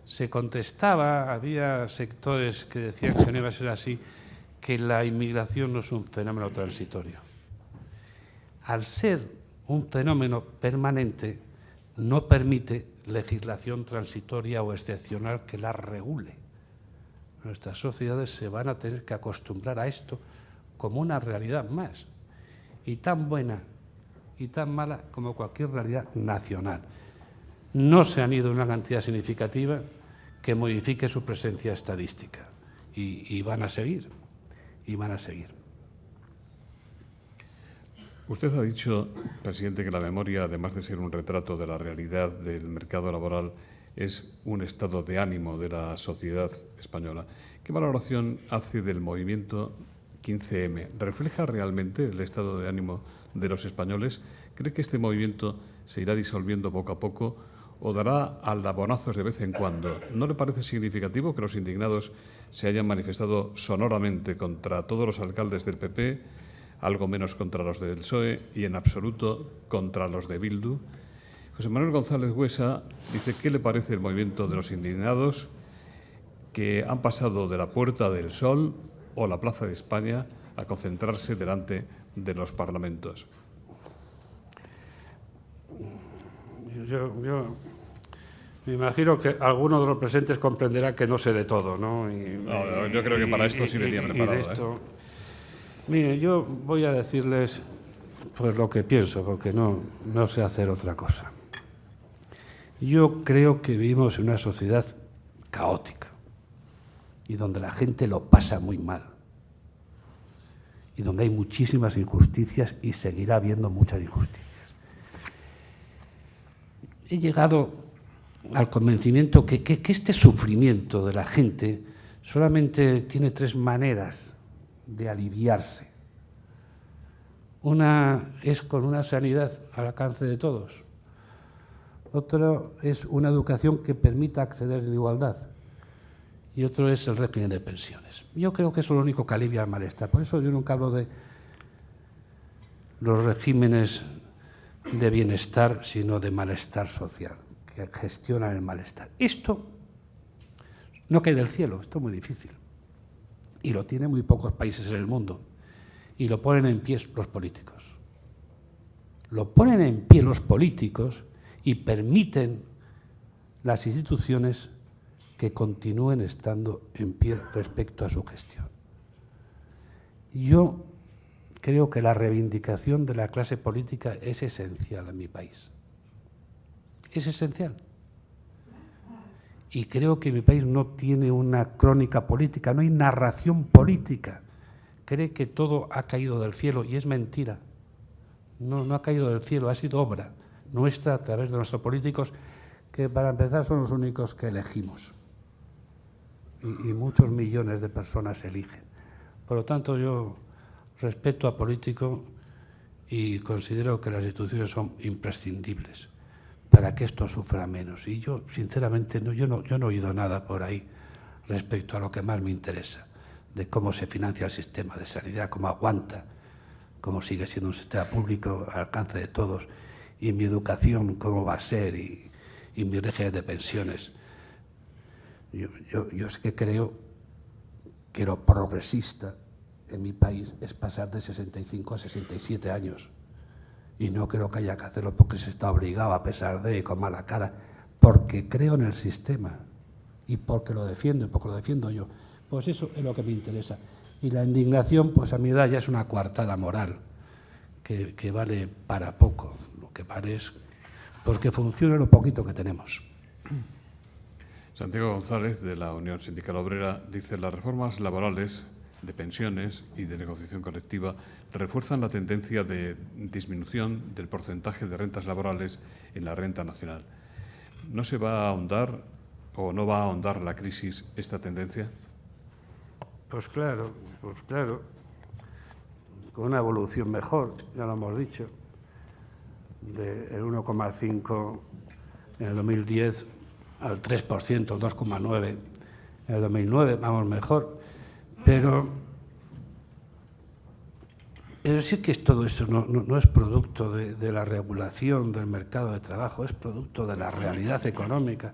se contestaba, había sectores que decían que no iba a ser así, que la inmigración no es un fenómeno transitorio. Al ser un fenómeno permanente, no permite legislación transitoria o excepcional que la regule. Nuestras sociedades se van a tener que acostumbrar a esto como una realidad más, y tan buena y tan mala como cualquier realidad nacional. No se han ido en una cantidad significativa que modifique su presencia estadística, y van a seguir. Y van a seguir. Usted ha dicho, presidente, que la memoria, además de ser un retrato de la realidad del mercado laboral, es un estado de ánimo de la sociedad española. ¿Qué valoración hace del movimiento 15M? ¿Refleja realmente el estado de ánimo de los españoles? ¿Cree que este movimiento se irá disolviendo poco a poco o dará aldabonazos de vez en cuando? ¿No le parece significativo que los indignados se hayan manifestado sonoramente contra todos los alcaldes del PP, algo menos contra los del PSOE y en absoluto contra los de Bildu? José Manuel González Huesa dice: ¿qué le parece el movimiento de los indignados que han pasado de la Puerta del Sol o la Plaza de España a concentrarse delante de los parlamentos? Yo me imagino que alguno de los presentes comprenderá que no sé de todo, ¿no? Yo creo que para esto sí venía preparado. Mire, yo voy a decirles pues lo que pienso, porque no sé hacer otra cosa. Yo creo que vivimos en una sociedad caótica y donde la gente lo pasa muy mal y donde hay muchísimas injusticias y seguirá habiendo muchas injusticias. He llegado al convencimiento que este sufrimiento de la gente solamente tiene tres maneras de aliviarse. Una es con una sanidad al alcance de todos. Otro es una educación que permita acceder en igualdad. Y otro es el régimen de pensiones. Yo creo que eso es lo único que alivia el malestar. Por eso yo nunca hablo de los regímenes de bienestar, sino de malestar social, que gestionan el malestar. Esto no cae del cielo, esto es muy difícil. Y lo tienen muy pocos países en el mundo. Y lo ponen en pie los políticos. Lo ponen en pie los políticos y permiten las instituciones que continúen estando en pie respecto a su gestión. Yo creo que la reivindicación de la clase política es esencial en mi país. Es esencial. Y creo que mi país no tiene una crónica política, no hay narración política. Cree que todo ha caído del cielo y es mentira. No ha caído del cielo, ha sido obra nuestra a través de nuestros políticos, que para empezar son los únicos que elegimos. Y muchos millones de personas eligen. Por lo tanto, yo respeto a políticos y considero que las instituciones son imprescindibles para que esto sufra menos. Y yo, sinceramente, yo no he oído nada por ahí respecto a lo que más me interesa, de cómo se financia el sistema de sanidad, cómo aguanta, cómo sigue siendo un sistema público al alcance de todos, y mi educación cómo va a ser, y mi régimen de pensiones. Yo es que creo que lo progresista en mi país es pasar de 65 a 67 años. Y no creo que haya que hacerlo porque se está obligado, a pesar de, con mala cara, porque creo en el sistema y porque lo defiendo y porque lo defiendo yo. Pues eso es lo que me interesa. Y la indignación, pues a mi edad ya es una coartada moral que vale para poco. Lo que vale es porque funcione lo poquito que tenemos. Santiago González, de la Unión Sindical Obrera, dice: las reformas laborales, de pensiones y de negociación colectiva refuerzan la tendencia de disminución del porcentaje de rentas laborales en la renta nacional. ¿No se va a ahondar o no va a ahondar la crisis esta tendencia? Pues claro, con una evolución mejor, ya lo hemos dicho, del 1,5 en el 2010 al 3%, el 2,9 en el 2009, vamos mejor. Pero sí que todo eso no es producto de la regulación del mercado de trabajo, es producto de la realidad económica.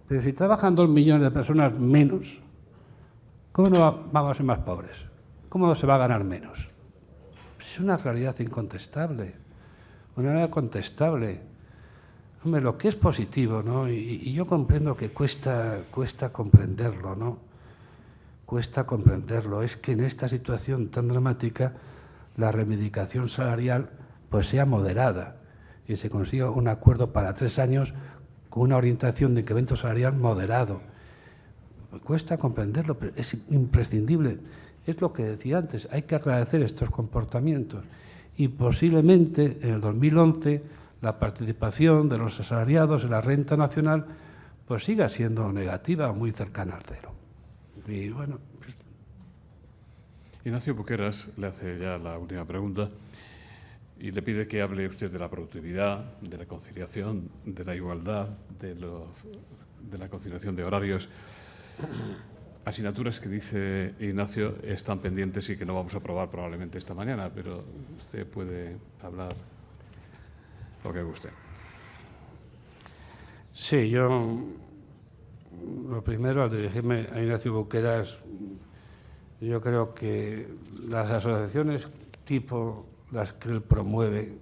Pero si trabajan 2 millones de personas menos, ¿cómo no vamos a ser más pobres? ¿Cómo no se va a ganar menos? Es una realidad incontestable, una realidad contestable. Hombre, lo que es positivo, ¿no? Y yo comprendo que cuesta comprenderlo, ¿no? Cuesta comprenderlo. Es que en esta situación tan dramática la reivindicación salarial pues sea moderada y se consiga un acuerdo para 3 años con una orientación de incremento salarial moderado. Cuesta comprenderlo, pero es imprescindible. Es lo que decía antes, hay que agradecer estos comportamientos. Y posiblemente en el 2011 la participación de los asalariados en la renta nacional pues siga siendo negativa o muy cercana al cero. Y bueno, pues... Ignacio Boqueras le hace ya la última pregunta y le pide que hable usted de la productividad, de la conciliación, de la igualdad, de la conciliación de horarios. Asignaturas que, dice Ignacio, están pendientes y que no vamos a aprobar probablemente esta mañana, pero usted puede hablar lo que guste. Sí, yo lo primero, al dirigirme a Ignacio Boqueras, yo creo que las asociaciones tipo las que él promueve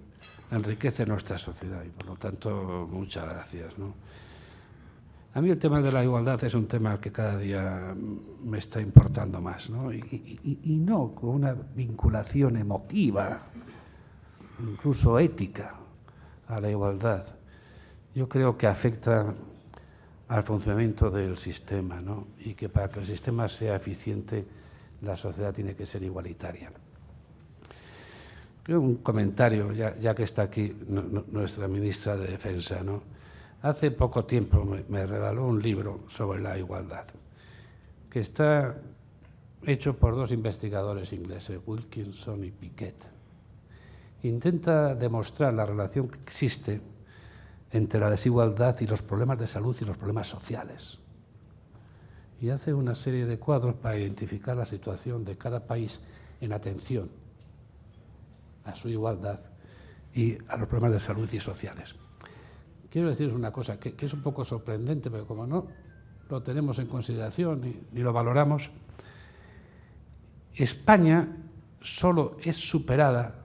enriquecen nuestra sociedad y, por lo tanto, muchas gracias, ¿no? A mí el tema de la igualdad es un tema que cada día me está importando más, ¿no? Y no con una vinculación emotiva, incluso ética, a la igualdad. Yo creo que afecta al funcionamiento del sistema, ¿no? Y que para que el sistema sea eficiente, la sociedad tiene que ser igualitaria. Creo un comentario, ya que está aquí nuestra ministra de Defensa, ¿no? Hace poco tiempo me regaló un libro sobre la igualdad, que está hecho por 2 investigadores ingleses, Wilkinson y Piquet. Intenta demostrar la relación que existe entre la desigualdad y los problemas de salud y los problemas sociales. Y hace una serie de cuadros para identificar la situación de cada país en atención a su igualdad y a los problemas de salud y sociales. Quiero deciros una cosa que es un poco sorprendente, pero como no lo tenemos en consideración ni lo valoramos, España solo es superada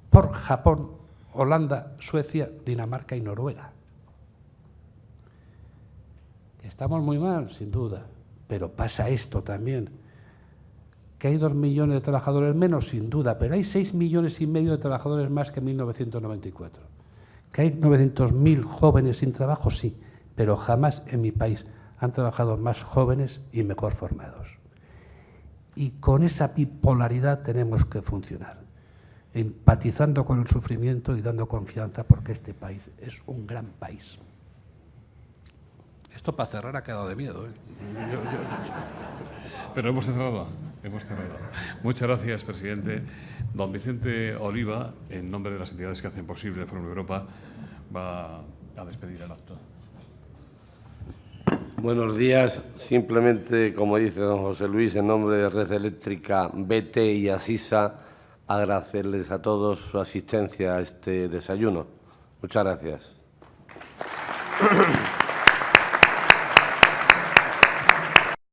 por Japón, Holanda, Suecia, Dinamarca y Noruega. Estamos muy mal, sin duda, pero pasa esto también. Que hay 2 millones de trabajadores menos, sin duda, pero hay 6,5 millones de trabajadores más que en 1994. Que hay 900.000 jóvenes sin trabajo, sí, pero jamás en mi país han trabajado más jóvenes y mejor formados. Y con esa bipolaridad tenemos que funcionar. empatizando con el sufrimiento y dando confianza, porque este país es un gran país. Esto para cerrar ha quedado de miedo, ¿eh? Pero hemos cerrado. Muchas gracias, presidente. Don Vicente Oliva, en nombre de las entidades que hacen posible el Fórum Europa, va a despedir el acto. Buenos días. Simplemente, como dice don José Luis, en nombre de Red Eléctrica, BT y Asisa, agradecerles a todos su asistencia a este desayuno. Muchas gracias.